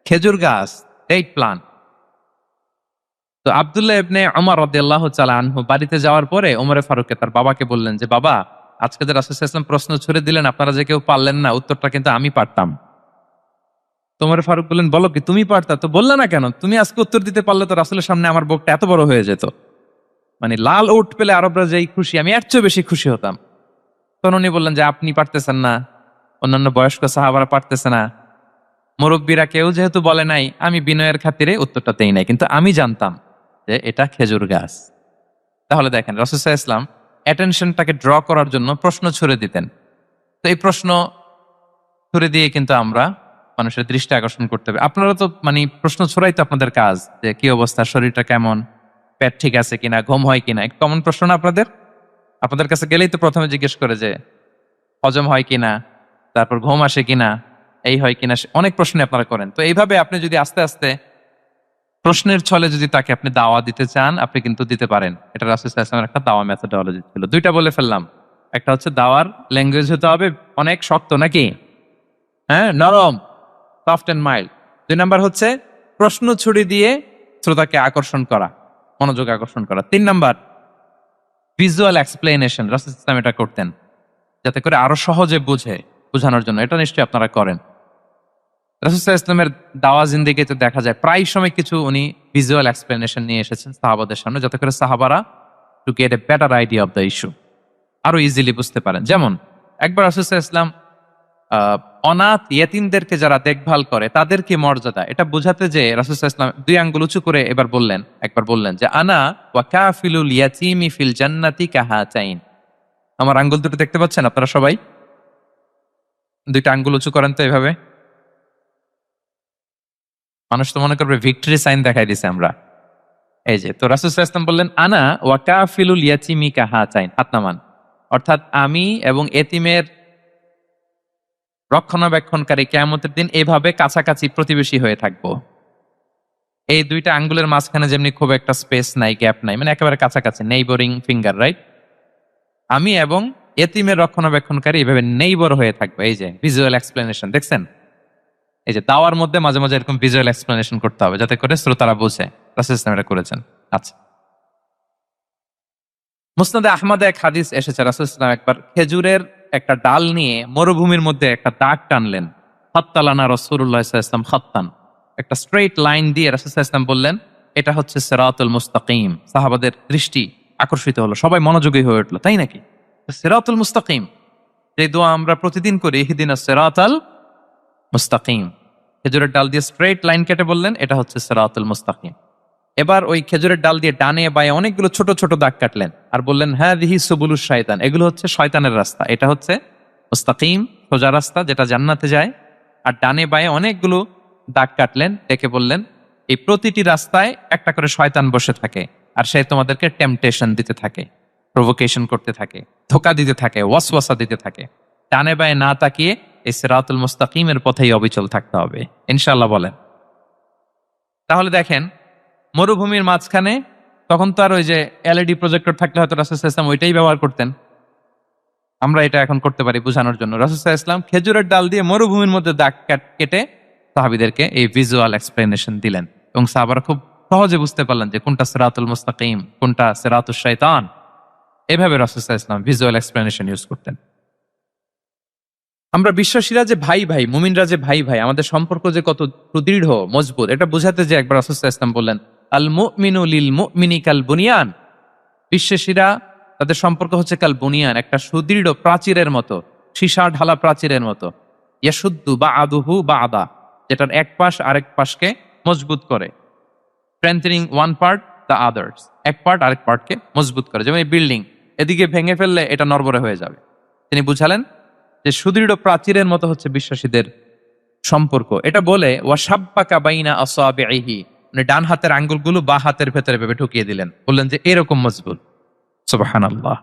খেজুর গাছ, ডেট প্লান্ট। তো আব্দুল্লাহ ইবনে ওমর রাদিয়াল্লাহু তাআলা আনহু বাড়িতে যাওয়ার পরে ওমরে ফারুককে তার বাবাকে বললেন যে, বাবা, আজকে যে রাসূল সাল্লাল্লাহু আলাইহি ওয়াসাল্লাম প্রশ্ন ছুড়ে দিলেন, আপনারা যে কেউ পারলেন না, উত্তরটা কিন্তু আমি পারতাম। তো ওমরে ফারুক বললেন, বলো কি তুমি পারতা? তো বললে না কেন? তুমি আজকে উত্তর দিতে পারলে তো রাসূলের সামনে আমার বুকটা এত বড় হয়ে যেত। লাল উট পেলে আরবরা যেই খুশি, আমি এর চেয়ে বেশি খুশি হতাম। তখন উনি বললেন যে, আপনি পারতেছেন না, অন্যান্য বয়স্ক সাহাবারা পারতেছে না, মুরব্বীরা কেউ যেহেতু বলে নাই, আমি বিনয়ের খাতিরে উত্তরটা দেই নাই, কিন্তু আমি জানতাম যে এটা খেজুর গাছ। তাহলে দেখেন রাসূল সাল্লাল্লাহু আলাইহি ওয়াসাল্লাম অ্যাটেনশনটাকে ড্র করার জন্য প্রশ্ন ছুড়ে দিতেন। তো এই প্রশ্ন ছুড়ে দিয়ে কিন্তু আমরা মানুষের দৃষ্টি আকর্ষণ করতে হবে। আপনারা তো মানে প্রশ্ন ছড়াই তো আপনাদের কাজ, যে কি অবস্থা, শরীরটা কেমন, পেট ঠিক আছে কিনা, ঘুম হয় কিনা, এক কমন প্রশ্ন না আপনাদের? আপনাদের কাছে গেলেই তো প্রথমে জিজ্ঞেস করে যে হজম হয় কিনা, তারপর ঘুম আসে কিনা, এই হয় কিনা, অনেক প্রশ্ন আপনারা করেন। তো এইভাবে আপনি যদি আস্তে আস্তে প্রশ্নের ছলে যদি তাকে আপনি দাওয়া দিতে চান, আপনি কিন্তু দিতে পারেন। এটা রাসূল সাল্লাল্লাহু আলাইহি ওয়াসাল্লামের একটা দাওয়া মেথোডোলজি ছিল। দুইটা বলে ফেললাম। একটা হচ্ছে দাওয়ার ল্যাঙ্গুয়েজ হতে হবে অনেক শক্ত, নাকি? হ্যাঁ, নরম, সফট এন্ড মাইল্ড। 2 নাম্বার হচ্ছে প্রশ্ন ছুড়ে দিয়ে শ্রোতাকে আকর্ষণ করা, মনোযোগ আকর্ষণ করা। 3 নাম্বার ভিজুয়াল এক্সপ্লেনেশন। রাসূল সাল্লাল্লাহু আলাইহি ওয়াসাল্লাম এটা করতেন যাতে করে আরো সহজে বোঝানোর জন্য। এটা নিশ্চয়ই আপনারা করেন। রাসূল সাল্লাল্লাহু আলাইহি ওয়াসাল্লামের দাওয়া জিন্দেগিতে দেখা যায় প্রায় সময় কিছু উনি ভিজুয়াল এক্সপ্লেনেশন নিয়ে এসেছেন সাহাবাদের সামনে, যাতে করে সাহাবারা to get a better idea of the issue, আরো ইজিলি বুঝতে পারেন। যেমন একবার রাসূল সাল্লাল্লাহু আলাইহি ওয়াসাল্লাম অনাথ ইয়েতিমদেরকে যারা দেখভাল করে তাদের কি মর্যাদা, এটা বোঝাতে যে রাসূল সাল্লাল্লাহু আলাইহি ওয়াসাল্লাম 2 আঙ্গুল উঁচু করে একবার বললেন যে আনা ওয়া কাফিলুল ইয়াতীমি ফিল জান্নাতি কাহাতাইন। আমার আঙ্গুল দুটো দেখতে পাচ্ছেন আপনারা সবাই? 2টা আঙ্গুল উঁচু করেন তো এভাবে। মানুষ তো মনে করবে ভিক্টরি সাইন দেখাই দিছে আমরা। এই যে, তো রাসূল সাল্লাল্লাহু আলাইহি ওয়াসাল্লাম বললেন আনা ওয়া কাফিলুল ইয়াতীমি কাহাতাইন, হাত নামান। অর্থাৎ আমি এবং এতিমের রক্ষণাবেক্ষণকারী কিয়ামতের দিন এভাবে কাছাকাছি প্রতিবেশী হয়ে থাকবো। এই 2টা আঙ্গুলের মাঝখানে যেমনি খুব একটা স্পেস নাই, গ্যাপ নাই, মানে একেবারে কাছাকাছি, নেইবরিং ফিঙ্গার, রাইট? আমি এবং এতিমের রক্ষণাবেক্ষণকারী এভাবে নেইবর হয়ে থাকবো। এই যে ভিজুয়াল এক্সপ্লেনেশন দেখছেন? এই যে দাওয়ার মধ্যে মাঝে মাঝে এরকম ভিজুয়াল এক্সপ্লেনেশন করতে হবে যাতে করে শ্রোতারা বোঝে। রাসূল সাল্লাল্লাহু আলাইহি ওয়াসাল্লাম এটা করেছেন। আচ্ছা, মুসনাদে আহমদে এক হাদিস এসেছে, রাসূল সাল্লাল্লাহু আলাইহি ওয়াসাল্লাম একবার খেজুরের একটা ডাল নিয়ে মরুভূমির মধ্যে একটা দাগ টানলেন। খাত্তালানা রাসূলুল্লাহ সাল্লাল্লাহু আলাইহি ওয়াসাল্লাম খাত্তান, একটা স্ট্রেইট লাইন দিয়ে রাসূল সাল্লাল্লাহু আলাইহি ওয়াসাল্লাম বললেন এটা হচ্ছে সিরাতুল মুস্তাকিম। সাহাবাদের দৃষ্টি আকর্ষিত হলো, সবাই মনোযোগী হয়ে উঠলো, তাই নাকি? সিরাতুল মুস্তাকিম, যে দোয়া আমরা প্রতিদিন করি, ইহদিনাস সিরাতাল মুস্তাকিম, খেজুরের ডাল দিয়ে স্ট্রেইট লাইন কেটে বললেন এটা হচ্ছে সিরাতুল মুস্তাকিম। এবার ওই খেজুরের ডাল দিয়ে ডানে বায়ে অনেকগুলো ছোট ছোট দাগ কাটলেন আর বললেন হাযিহি সুবুলুশ শায়তান, এগুলো হচ্ছে শয়তানের রাস্তা, এটা হচ্ছে মুস্তাকিম, সোজা রাস্তা যেটা জান্নাতে যায়। আর ডানে বায়ে অনেকগুলো দাগ কাটলেন, দেখে বললেন এই প্রতিটি রাস্তায় একটা করে শয়তান বসে থাকে আর সে তোমাদেরকে টেম্পটেশন দিতে থাকে, প্রভোকেশন করতে থাকে, ধোঁকা দিতে থাকে, ওয়াসওয়াসা দিতে থাকে। ডানে বায়ে না তাকিয়ে এই সিরাতুল মুস্তাকিমের পথেই অবিচল থাকতে হবে, ইনশাআল্লাহ বলেন। তাহলে দেখেন মরুভূমির মাঝখানে, তখন তো আর ওই যে এলইডি প্রজেক্টর থাকলে হয়তো রাসূল সাল্লাল্লাহু আলাইহি ওয়াসাল্লাম ওইটাই ব্যবহার করতেন। আমরা এটা এখন করতে পারি বোঝানোর জন্য। রাসূল সাল্লাল্লাহু আলাইহি ওয়াসাল্লাম খেজুরের ডাল দিয়ে মরুভূমির মধ্যে দাগ কেটে সাহাবীদেরকে এই ভিজুয়াল এক্সপ্লেনেশন দিলেন এবং সাহাবারা খুব সহজে বুঝতে পারলেন যে কোনটা সিরাতুল মুস্তাকিম, কোনটা সিরাতুশ শাইতান। এভাবে রাসূল সাল্লাল্লাহু আলাইহি ওয়াসাল্লাম ভিজুয়াল এক্সপ্লেনেশন ইউজ করতেন। আমরা বিশ্বাসীরা যে ভাই ভাই, মুমিনরা যে ভাই ভাই, আমাদের সম্পর্ক যে কত সুদৃঢ় মজবুত, এটা বোঝাতে যে একবার রাসূল সাল্লাল্লাহু আলাইহি ওয়াসাল্লাম বললেন আল মুমিনু লিল মুমিনি কাল বুনিয়ান, বিশ্বাসীরা তাদের সম্পর্ক হচ্ছে কাল বুনিয়ান, একটা সুদৃঢ় প্রাচীরের মতো, সীসা ঢালা প্রাচীরের মতো। ইয়াশুদ্দু বা'দুহু বা'দা, যেটার এক পাশ আরেক পাশকে মজবুত করে। Strengthening one part the others, এক পার্ট আরেক পার্টকে মজবুত করে। যেমন এই বিল্ডিং, এদিকে ভেঙে ফেললে এটা নড়বড়ে হয়ে যাবে। তিনি বুঝালেন যে সুদৃঢ় প্রাচীরের মতো হচ্ছে বিশ্বাসীদের সম্পর্ক। এটা বলে ওয়াসাব্বাকা বাইনা আসাবিহি, মানে ডান হাতের আঙ্গুলগুলো বা হাতের ভেতরে ভেবে ঢুকিয়ে দিলেন, বললেন যে এরকম মজবুত। সুবহানাল্লাহ।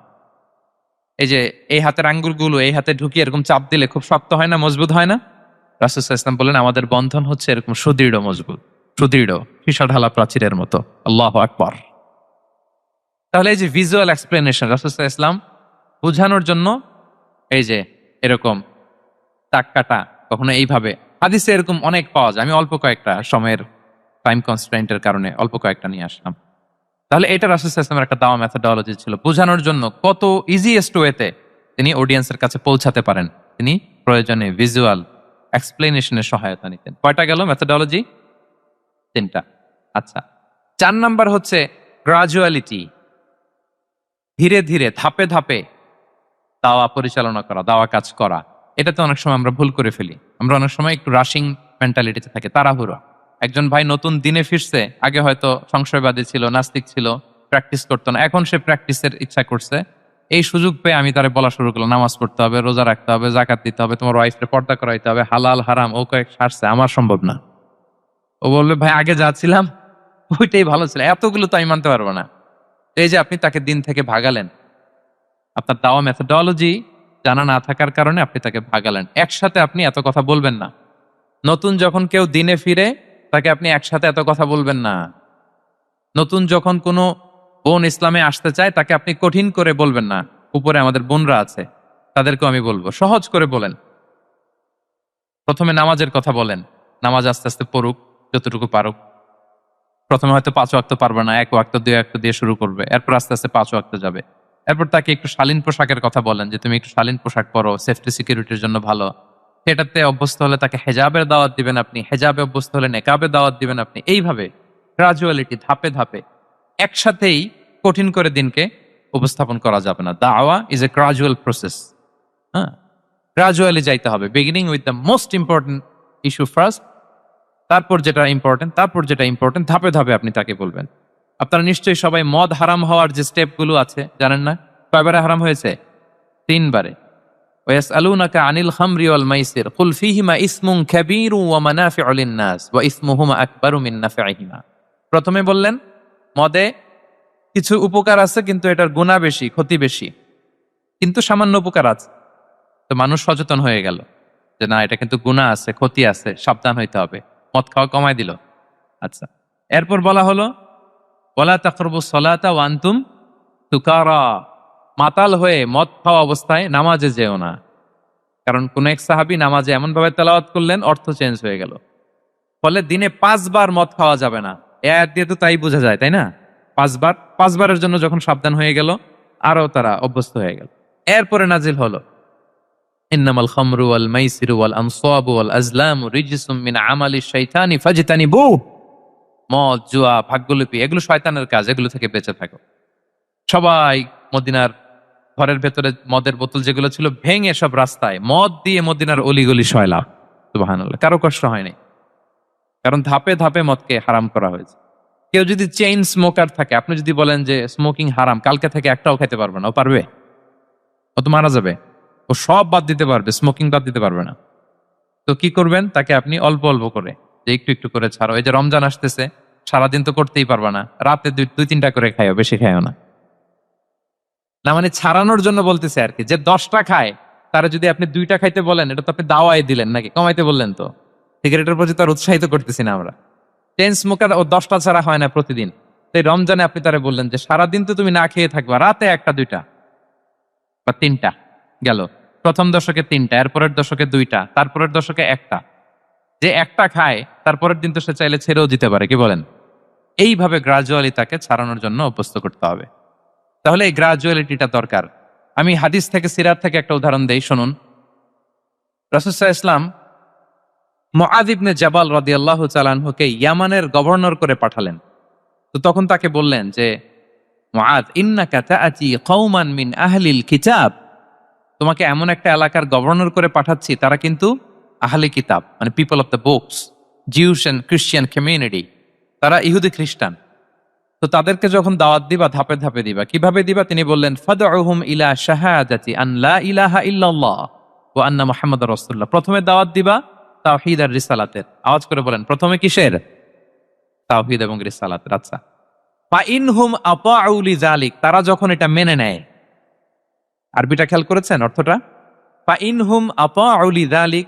এই যে এই হাতের আঙ্গুলগুলো এই হাতে ঢুকিয়ে এরকম চাপ দিলে খুব শক্ত হয় না, মজবুত হয় না? রাসূল সাল্লাল্লাহু আলাইহি ওয়াসাল্লাম বললেন আমাদের বন্ধন হচ্ছে এরকম সুদৃঢ় মজবুত, সুদৃঢ় সীসা ঢালা প্রাচীরের মতো। আল্লাহু আকবার। তাহলে এই যে ভিজুয়াল এক্সপ্লেনেশন, রাসূল সাল্লাল্লাহু আলাইহি ওয়াসাল্লাম বোঝানোর জন্য এই যে এরকম দাগ কাটা, কখনো এইভাবে, হাদিসে এরকম অনেক পাওয়া যায়। আমি অল্প কয়েকটা, সময়ের টাইম কনস্ট্রেন্টের কারণে অল্প কয়েকটা নিয়ে আসলাম। তাহলে এটা রাসূল সাল্লাল্লাহু আলাইহি ওয়াসাল্লামের একটা দাওয়া মেথোডোলজি ছিল, বোঝানোর জন্য কত ইজিয়েস্ট ওয়েতে তিনি অডিয়েন্সের কাছে পৌঁছাতে পারেন। তিনি প্রয়োজনে ভিজুয়াল এক্সপ্লেনেশনের সহায়তা নিতেন। কয়টা গেল মেথোডোলজি? 3টা। আচ্ছা, 4 নাম্বার হচ্ছে গ্রাজুয়ালিটি, ধীরে ধীরে ধাপে ধাপে দাওয়া পরিচালনা করা, দাওয়া কাজ করা। এটাতে অনেক সময় আমরা ভুল করে ফেলি। আমরা অনেক সময় একটু রাশিং মেন্টালিটিতে থাকি, তাড়াহুড়ো। একজন ভাই নতুন দিনে ফিরছে, আগে হয়তো সংশয়বাদী ছিল, নাস্তিক ছিল, প্র্যাকটিস করতো না, এখন সে প্র্যাকটিসের ইচ্ছা করছে, এই সুযোগ পেয়ে আমি তারে বলা শুরু করলাম, নামাজ পড়তে হবে, রোজা রাখতে হবে, জাকাত দিতে হবে, তোমার ওয়াইফকে পর্দা করাইতে হবে, হালাল হারাম ও কয়েক সারছে, আমার সম্ভব না। ও বলবে ভাই আগে যাচ্ছিলাম ওইটাই ভালো ছিল, এতগুলো তো আমি মানতে পারবো না। এই যে আপনি তাকে দিন থেকে ভাগালেন, আপনার দাওয়া মেথোডোলজি জানা না থাকার কারণে আপনি তাকে ভাগালেন। একসাথে আপনি এত কথা বলবেন না। নতুন যখন কেউ দিনে ফিরে তাকে আপনি একসাথে এত কথা বলবেন না। নতুন যখন কোনো বোন ইসলামে আসতে চায় তাকে আপনি কঠিন করে বলবেন না। উপরে আমাদের বোনরা আছে, তাদেরকেও আমি বলবো সহজ করে বলেন। প্রথমে নামাজের কথা বলেন, নামাজ আস্তে আস্তে পড়ুক যতটুকু পারুক। প্রথমে হয়তো 5 ওয়াক্ত পারবে না, 1 ওয়াক্ত 2 ওয়াক্ত দিয়ে শুরু করবে, এরপর আস্তে আস্তে 5 ওয়াক্ত যাবে। এরপর তাকে একটু শালীন পোশাকের কথা বলেন যে তুমি একটু শালীন পোশাক পরো, সেফটি সিকিউরিটির জন্য ভালো। সেটাতে অভ্যস্ত হলে তাকে হেজাবের দাওয়াত দিবেন আপনি, হেজাবে অভ্যস্ত হলে নেকাবের দাওয়াত দিবেন আপনি। এইভাবে গ্রাজুয়ালিটি, ধাপে ধাপে, একসাথেই কঠিন করে দিনকে উপস্থাপন করা যাবে না। দাওয়া ইজ এ গ্রাজুয়াল প্রসেস। হ্যাঁ, গ্রাজুয়ালি যাইতে হবে। Beginning with the most important issue first, তারপর যেটা ইম্পর্টেন্ট, তারপর যেটা ইম্পর্টেন্ট, ধাপে ধাপে আপনি তাকে বলবেন। আপনারা নিশ্চয়ই সবাই মদ হারাম হওয়ার যে স্টেপগুলো আছে জানেন না? কয়বারে হারাম হয়েছে? 3 বারে। ওয়াসআলুনাকা আনিল খামরি ওয়াল মাইসির কুল ফীহিমা ইসমুন কাবীরু ওয়া মানাফিউ লিন-নাস ওয়া ইসমুহুমা আকবারু মিন নাফইহিমা। প্রথমে বললেন মদে কিছু উপকার আছে কিন্তু এটার গুনাহ বেশি, ক্ষতি বেশি, কিন্তু সামান্য উপকার আছে। তো মানুষ সচেতন হয়ে গেল যে না, এটা কিন্তু গুনাহ আছে, ক্ষতি আছে, সাবধান হইতে হবে। মদ খাওয়া কমায় দিল। আচ্ছা, এরপর বলা হলো ওয়ালা তাকরাবুস সালাতা ওয়া আনতুম সুকারা, মাতাল হয়ে মদ খাওয়া অবস্থায় নামাজে যেও না। কারণ কোন এক সাহাবী নামাজে এমন ভাবে তেলাওয়াত করলেন অর্থ চেঞ্জ হয়ে গেল। ফলে দিনে 5 বার মদ খাওয়া যাবে না। এই আয়াত দিয়ে তো তাই বোঝা যায়, তাই না? 5 বার, 5 বারের জন্য যখন সাবধান হয়ে গেল, আরো তারা অভ্যস্ত হয়ে গেল। এরপরে নাজিল হলো ইন্নামাল খামরু ওয়াল মাইসিরু ওয়াল আনসাবু ওয়াল আজলামু রিজসুম মিন আমালিশ শাইতানি ফাজতানিবুহু। মদ, জুয়া, ভাগ্যলিপি এগুলো শয়তানের কাজ, এগুলো থেকে বেঁচে থাকো। সবাই মদিনার ঘরের ভেতরে মদের বোতল যেগুলো ছিল ভেঙে সব রাস্তায় মদ দিয়ে মদিনার অলিগলি সয়লাভ। সুবহানাল্লাহ, কারো কষ্ট হয়নি, কারণ ধাপে ধাপে মদকে হারাম করা হয়েছে। কেউ যদি চেইন স্মোকার থাকে, আপনি যদি বলেন যে স্মোকিং হারাম, কালকে থেকে একটাও খেতে পারবে না, ও পারবে? ও তো মারা যাবে। ও সব বাদ দিতে পারবে, স্মোকিং বাদ দিতে পারবে না। তো কি করবেন? তাকে আপনি অল্প অল্প করে, যে একটু একটু করে ছাড়ো। এই যে রমজান আসতেছে, সারাদিন তো করতেই পারবা না, রাতে 2-3টা করে খাইও, বেশি খাইও না। না মানে ছাড়ানোর জন্য বলতেছে আর কি। যে 10টা খায় তারা যদি আপনি 2টা খাইতে বলেন, এটা তো আপনি দাওয়াই দিলেন নাকি, কমাইতে বললেন তো। সিগারেটের প্রতি তার উৎসাহিত করতেছি না আমরা। চেইন স্মোকার ও 10টা ছাড়া হয় না প্রতিদিন। তাই রমজানে আপনি তারা বললেন যে সারাদিন তো তুমি না খেয়ে থাকবা, রাতে 1টা 2টা বা 3টা গেল। প্রথম দশকে 3টা, এরপরের দশকে 2টা, তারপরের দশকে 1টা। যে 1টা খায় তারপরের দিন তো সে চাইলে ছেড়েও দিতে পারে, কি বলেন? এইভাবে গ্রাজুয়ালি তাকে ছাড়ানোর জন্য অভ্যস্ত করতে হবে। তাহলে এই গ্রাজুয়ালিটিটা দরকার। আমি হাদিস থেকে, সিরাত থেকে একটা উদাহরণ দেই, শুনুন। রাসূল সাল্লাল্লাহু আলাইহি ওয়াসাল্লাম মুআয ইবনে জাবাল রাদিয়াল্লাহু তাআলা আনহুকে ইয়ামানের গভর্নর করে পাঠালেন। তো তখন তাকে বললেন যে মুআয, ইন্নাকা তাআতি কওমান মিন আহলিল কিতাব, তোমাকে এমন একটা এলাকার গভর্নর করে পাঠাচ্ছি, তারা কিন্তু আহলে কিতাব, মানে people of the books, Jews and Christian community, তারা ইহুদি খ্রিস্টান। তো তাদেরকে যখন দাওয়াত দিবা, ধাপে ধাপে দিবা। কিভাবে দিবা? তিনি বললেন ফাদউহুম ইলা শাহাদাতি আন লা ইলাহা ইল্লাল্লাহ ওয়া আন্না মুহাম্মাদুর রাসূলুল্লাহ। প্রথমে দাওয়াত দিবা তাওহীদ আর রিসালাতের। আওয়াজ করে বলেন, প্রথমে কিসের? তাওহীদ এবং রিসালাতের। আচ্ছা, ফা ইনহুম আতাউ লিযালিক, তারা যখন এটা মেনে নেয়। আরবিটা খেয়াল করেছেন অর্থটা? ফা ইনহুম আতাউ লিযালিক,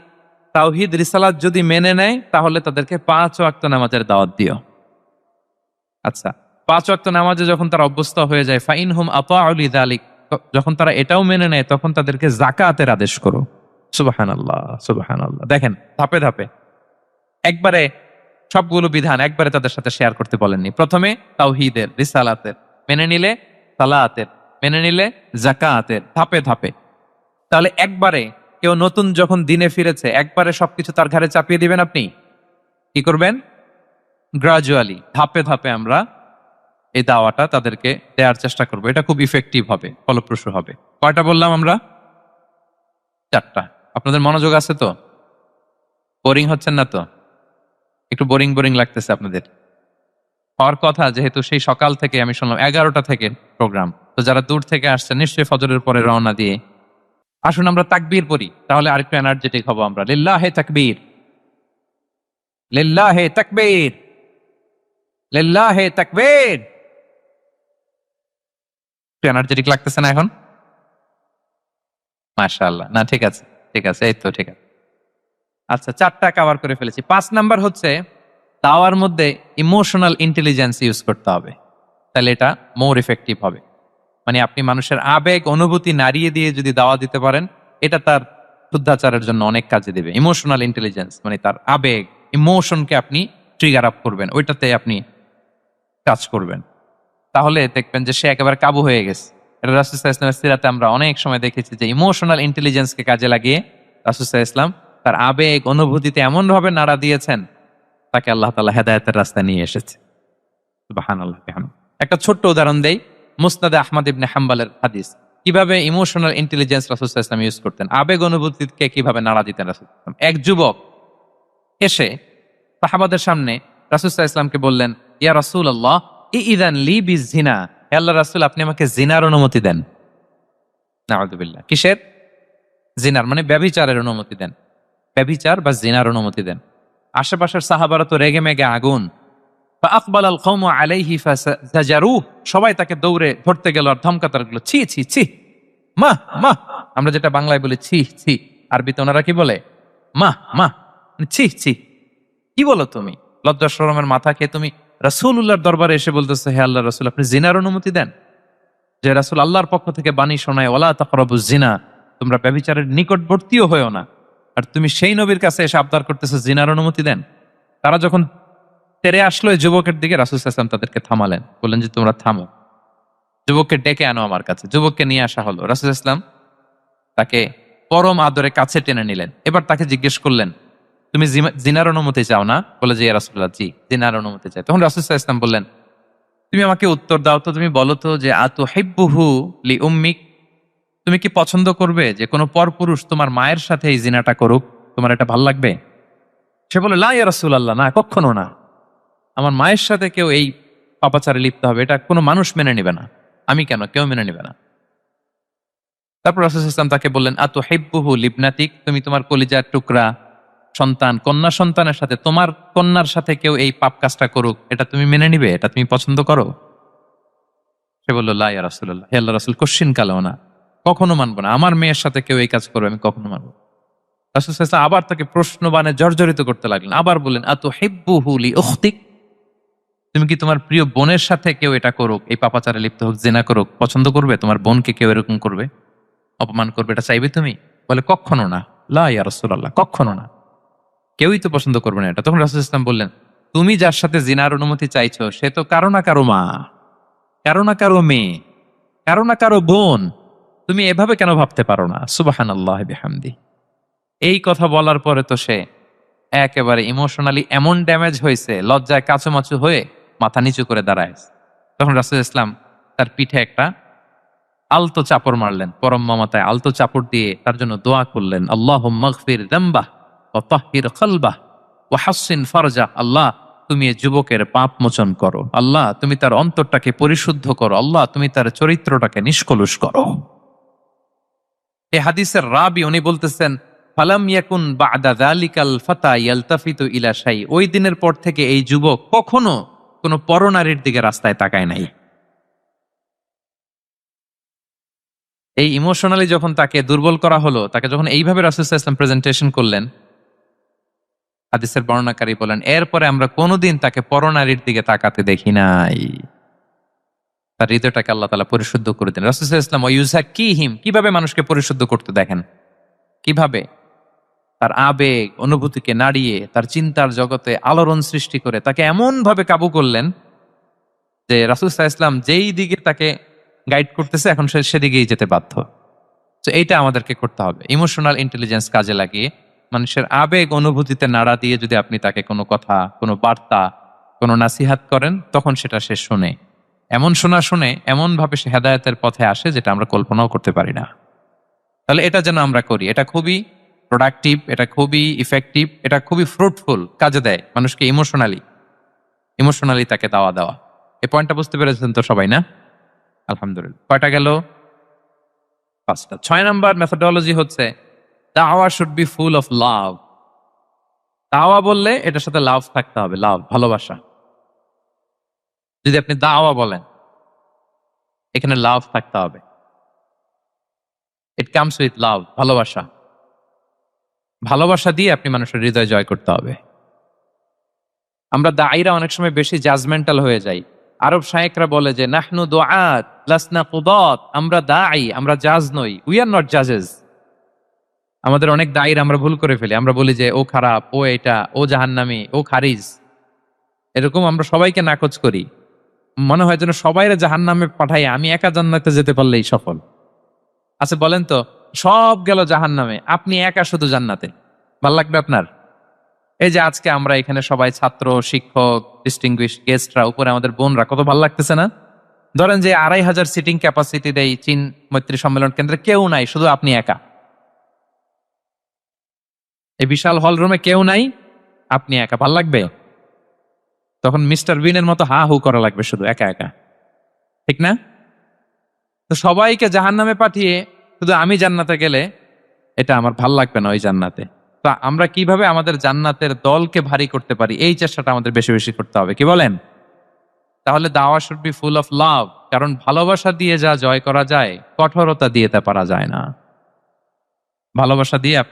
তাওহীদ রিসালাত যদি মেনে নেয় তাহলে তাদেরকে 5 ওয়াক্ত নামাজের দাওয়াত দিও। আচ্ছা, 5 ওয়াক্ত নামাজে যখন তারা অভ্যস্ত হয়ে যায়, ফাইনহুম আতাউ লিযালিক, যখন তারা এটাও মেনে নেয় তখন তাদেরকে যাকাতের আদেশ করো। সুবহানাল্লাহ, সুবহানাল্লাহ। দেখেন ধাপে ধাপে, একবারে সবগুলো বিধান একবারে তাদের সাথে শেয়ার করতে বলেননি। প্রথমে তাওহীদের, রিসালাতের, মেনে নিলে সালাতের, মেনে নিলে যাকাতের, ধাপে ধাপে। তাহলে একবারে কেউ নতুন যখন দিনে ফিরেছে, একবারে সবকিছু তার ঘাড়ে চাপিয়ে দিবেন আপনি? কি করবেন? গ্রাজুয়ালি, ধাপে ধাপে আমরা এই দাওয়াটা তাদেরকে দেওয়ার চেষ্টা করবো। এটা খুব ইফেক্টিভ হবে, ফলপ্রসূ হবে। কয়টা বললাম আমরা? 4টা। আপনাদের মনোযোগ আছে তো? বোরিং হচ্ছেন না তো? একটু বোরিং বোরিং লাগতেছে আপনাদের? হওয়ার কথা, যেহেতু সেই সকাল থেকে আমি শুনলাম 11টা থেকে প্রোগ্রাম, তো যারা দূর থেকে আসছে নিশ্চয়ই ফজরের পরে রওনা দিয়ে আসুন আমরা তাকবীর পড়ি, তাহলে আরেকটু এনার্জেটিক হবো আমরা। লিল্লাহে তাকবীর, লিল্লাহে তাকবীর, লিল্লাহে তাকবীর। একটু এনার্জেটিক লাগতেছে না এখন? মাশাআল্লাহ। না ঠিক আছে, ঠিক আছে, এই তো ঠিক আছে। আচ্ছা, 4টা কভার করে ফেলেছি। 5 নাম্বার হচ্ছে দাওয়ার মধ্যে ইমোশনাল ইন্টেলিজেন্স ইউজ করতে হবে, তাহলে এটা মোর ইফেক্টিভ হবে। মানে আপনি মানুষের আবেগ অনুভূতি নাড়িয়ে দিয়ে যদি দাওয়া দিতে পারেন, এটা তার শুদ্ধাচারের জন্য অনেক কাজে দিবে। ইমোশনাল ইন্টেলিজেন্স মানে তার আবেগ, ইমোশনকে আপনি ট্রিগার আপ করবেন, ওইটাতে আপনি কাজ করবেন, তাহলে দেখবেন যে সে একেবারে কাবু হয়ে গেছে। এটা রাসূল সাল্লাল্লাহু আলাইহি ওয়াসাল্লামের সিরাতে আমরা অনেক সময় দেখেছি যে ইমোশনাল ইন্টেলিজেন্সকে কাজে লাগিয়ে রাসূল সাল্লাল্লাহু আলাইহি ওয়াসাল্লাম তার আবেগ অনুভূতিতে এমন ভাবে নাড়া দিয়েছেন, তাকে আল্লাহ তাআলা হেদায়েতের রাস্তায় নিয়ে এসেছে। সুবহানাল্লাহ। একটা ছোট্ট উদাহরণ দেই, মুসনাদে আহমদ ইবনে হাম্বলের হাদিস, কিভাবে ইমোশনাল ইন্টেলিজেন্স রাসূল সাল্লাল্লাহু আলাইহি ওয়াসাল্লাম ইউজ করতেন, আবেগ অনুভূতিকে কিভাবে নাড়া দিতেন রাসূল সাল্লাল্লাহু আলাইহি ওয়াসাল্লাম। এক যুবক এসে সাহাবাদের সামনে রাসূল সাল্লাল্লাহু আলাইহি ওয়াসাল্লামকে বললেন, ইয়া রাসূলুল্লাহ ইযান লি বিজিনা, হে আল্লাহর রাসূল আপনি আমাকে জিনার অনুমতি দেন। নাউযুবিল্লাহ। কিসের? জিনার, মানে ব্যভিচারের অনুমতি দেন। ব্যভিচার বা জিনার অনুমতি দেন। আশেপাশের সাহাবারা তো রেগে মেগে আগুন। ফাআকবাল আল কওমু আলাইহি ফাজারু, সবাই তাকে দৌড়ে ধরতে গেল আর ধমকাতে লাগলো, ছি ছি ছি, মা মা। আমরা যেটা বাংলায় বলি ছি ছি, আরবিতে ওনারা কি বলে? মা মা, ছি ছি, কি বলো তুমি? লজ্জা শরমের মাথা খেয়ে তুমি রাসূলুল্লাহর দরবারে এসে বলতেছে, হে আল্লাহর রাসূল আপনি জিনার অনুমতি দেন। যে রাসূল আল্লাহর পক্ষ থেকে বাণী শোনায়, ওয়ালা তাকরাবুজ জিনা, তোমরা ব্যভিচারের নিকটবর্তীও হয়ো না, আর তুমি সেই নবীর কাছে এসে আবদার করতেছো জিনার অনুমতি দেন। তারা যখন তেরে আসলো এই যুবকের দিকে, রাসূল সাল্লাল্লাহু আলাইহি ওয়াসাল্লাম তাদেরকে থামালেন, বললেন যে তোমরা থামো, যুবককে ডেকে আনো আমার কাছে। যুবককে নিয়ে আসা হলো। রাসূল সাল্লাল্লাহু আলাইহি ওয়াসাল্লাম তাকে পরম আদরে কাছে টেনে নিলেন। এবার তাকে জিজ্ঞেস করলেন, তুমি জিনার অনুমতি চাও না? বলে যে ইয়া রাসূলুল্লাহ জি, জিনার অনুমতি চাই। তখন রাসূল সাল্লাল্লাহু আলাইহি ওয়াসাল্লাম বললেন, তুমি আমাকে উত্তর দাও তো, তুমি বলো তো যে আতুহিব্বুহু লি উম্মিক, তুমি কি পছন্দ করবে যে কোনো পরপুরুষ তোমার মায়ের সাথে এই জিনাটা করুক? তোমার এটা ভাল লাগবে? সে বলে লা ইয়া রাসূলুল্লাহ, না কখনো না, আমার মায়ের সাথে কেউ এই পাপাচারে লিপ্ত হবে এটা কোনো মানুষ মেনে নিবে না। আমি কেন, কেউ মেনে নিবে না। তারপর রাসূল সাল্লাল্লাহু আলাইহি ওয়াসাল্লাম তাকে বললেন, আতুহিব্বুহু লিবনাতিক, তুমি তোমার কলিজার টুকরা সন্তান, কন্যা সন্তানের সাথে, তোমার কন্যার সাথে কেউ এই পাপ কাজটা করুক, এটা তুমি মেনে নিবে? এটা তুমি পছন্দ করো? সে বলল লা ইয়া রাসূলুল্লাহ, হে আল্লাহর রাসূল কশ্চিন কালেও না, কখনো মানবো না, আমার মেয়ের সাথে কেউ এই কাজ করবে আমি কখনো মানবো না। রাসূল সাল্লাল্লাহু আলাইহি ওয়াসাল্লাম আবার তাকে প্রশ্নবাণে জর্জরিত করতে লাগলেন। আবার বললেন, আতুহিব্বুহু লি উখতিক, তুমি কি তোমার প্রিয় বোনের সাথে কেউ এটা করুক, এই পাপাচারে লিপ্ত হোক, জিনা করুক, পছন্দ করবে? তোমার বোনকে কেউ এরকম করবে, অপমান করবে, এটা চাইবে তুমি? বলে কখনো না, লা ইয়া রাসূলুল্লাহ, কখনো না, কেউই তো পছন্দ করবে না এটা। তখন রাসূল সাল্লাল্লাহু আলাইহি ওয়াসাল্লাম বললেন, তুমি যার সাথে জিনার অনুমতি চাইছো সে তো কারো না কারো মা, কারো না কারো মেয়ে, কারো না কারো বোন, তুমি এভাবে কেন ভাবতে পারো না? সুবহানাল্লাহি বিহামদি। এই কথা বলার পরে তো সে একেবারে ইমোশনালি এমন ড্যামেজ হয়েছে, লজ্জায় কাচুমাচু হয়ে মাথা নিচু করে দাঁড়ায়। তখন রাসূল ইসলাম তার পিঠে একটা আলতো চাপড় মারলেন, পরম মমতায় আলতো চাপড় দিয়ে তার জন্য দোয়া করলেন, আল্লাহুম্মা গফির যামবাহ ওয়া তাহহির কলবাহ ওয়া হাসসিন ফারজাহ, আল্লাহ তুমি এই যুবকের পাপ মোচন করো, আল্লাহ তুমি তার অন্তরটাকে পরিশুদ্ধ করো, আল্লাহ তুমি তার চরিত্রটাকে নিষ্কলুষ করো। এই হাদিসের রাবি উনি বলতেছেন, ফালাম ইয়াকুন বা'দা যালিকাল ফাতা ইয়ালতাফিতু ইলা শাই, ওই দিনের পর থেকে এই যুবক কখনো কোনো পরনারীর দিকে রাস্তায় তাকায় নাই। এই ইমোশনালি যখন তাকে দুর্বল করা হলো, তাকে যখন এইভাবে রাসূল সাল্লাল্লাহু আলাইহি ওয়াসাল্লাম প্রেজেন্টেশন করলেন, হাদিসের বর্ণনাকারী বলেন এরপরে আমরা কোনোদিন তাকে পরনারীর দিকে তাকাতে দেখি নাই। তার হৃদয়টাকে আল্লাহ তাআলা পরিশুদ্ধ করে দেন। রাসূল সাল্লাল্লাহু আলাইহি ওয়াসাল্লাম ওয়ায়ুযাক্কিহিম, কিভাবে মানুষকে পরিশুদ্ধ করতে দেখেন, কিভাবে তার আবেগ অনুভূতিকে নাড়িয়ে তার চিন্তার জগতে আলোড়ন সৃষ্টি করে তাকে এমন ভাবে কাবু করলেন যে রাসূল সাল্লাল্লাহু আলাইহি ওয়াসাল্লাম যেই দিকে তাকে গাইড করতেছে এখন সে সেদিকেই যেতে বাধ্য। তো এইটা আমাদেরকে করতে হবে, ইমোশনাল ইন্টেলিজেন্স কাজে লাগিয়ে মানুষের আবেগ অনুভূতিতে নাড়া দিয়ে যদি আপনি তাকে কোনো কথা, কোনো বার্তা, কোনো নাসিহাত করেন, তখন সেটা সে শুনে, এমন শোনা শুনে এমন ভাবে সে হেদায়েতের পথে আসে যেটা আমরা কল্পনাও করতে পারি না। তাহলে এটা যেন আমরা করি, এটা খুবই প্রোডাক্টিভ, এটা খুবই ইফেক্টিভ, এটা খুবই ফ্রুটফুল, কাজে দেয় মানুষকে ইমোশনালি। ইমোশনালি তাকে দাওয়া দেওয়া। এই পয়েন্টটা বুঝতে পেরেছেন তো সবাই, না? আলহামদুলিল্লাহ। কয়টা গেল? 5টা। 6 নাম্বার মেথোডোলজি হচ্ছে দাওয়া should be full of love. দাওয়া বললে এটার সাথে লাভ থাকতে হবে, লাভ, ভালোবাসা। যদি আপনি দাওয়া বলেন, এখানে লাভ থাকতে হবে। ইট কামস উইথ লাভ, ভালোবাসা। ভালোবাসা দিয়ে আপনি মানুষের হৃদয় জয় করতে হবে। আমরা দায়ীরা অনেক সময় বেশি জাজমেন্টাল হয়ে যাই। আরব শায়েকরা বলে যে নাহনু দুআত লাসনা কুদাত, আমরা দায়ী, আমরা জাজ নই, উই আর নট জাজেস। আমাদের অনেক দায়ীর আমরা ভুল করে ফেলি। আমরা বলি যে ও খারাপ, ও এটা, ও জাহান্নামী, ও খারিজ। এরকম আমরা সবাইকে নাকচ করি। মনে হয় যেন সবাইরে জাহান্নামে পাঠাই, আমি একা জান্নাতে যেতে পারলেই সফল। আচ্ছা বলেন তো, সব গেল জাহান্নামে, আপনি একা শুধু জান্নাতে, ভাল লাগবে আপনার? এই যে আজকে আমরা এখানে সবাই ছাত্র, শিক্ষক, ডিস্টিংগুইশ গেস্টরা, উপরে আমাদের বোনরা, কত ভালো লাগতেছে না? ধরেন যে 2500 সিটিং ক্যাপাসিটি দেয় চীন মৈত্রী সম্মেলন কেন্দ্রে, কেউ নাই, শুধু আপনি একা। এই বিশাল হল রুমে কেউ নাই, আপনি একা, ভাল লাগবে? তখন মিস্টার বিনের মতো হা হু করা লাগবে, শুধু একা একা, ঠিক না? তো সবাইকে জাহান্নামে পাঠিয়ে শুধু আমি জান্নাতে গেলে এটা আমার ভাল লাগবে না, ওই জান্নাতে। তো আমরা কিভাবে আমাদের জান্নাতের দলকে ভারী করতে পারি, এই চেষ্টাটা আমাদের বেশি বেশি করতে হবে, কি বলেন? তাহলে দাওয়া should be full of love, কারণ ভালোবাসা দিয়ে যা জয় করা যায়, কঠোরতা দিয়ে তা পারা যায় না। ভালোবাসা দিয়ে আপনি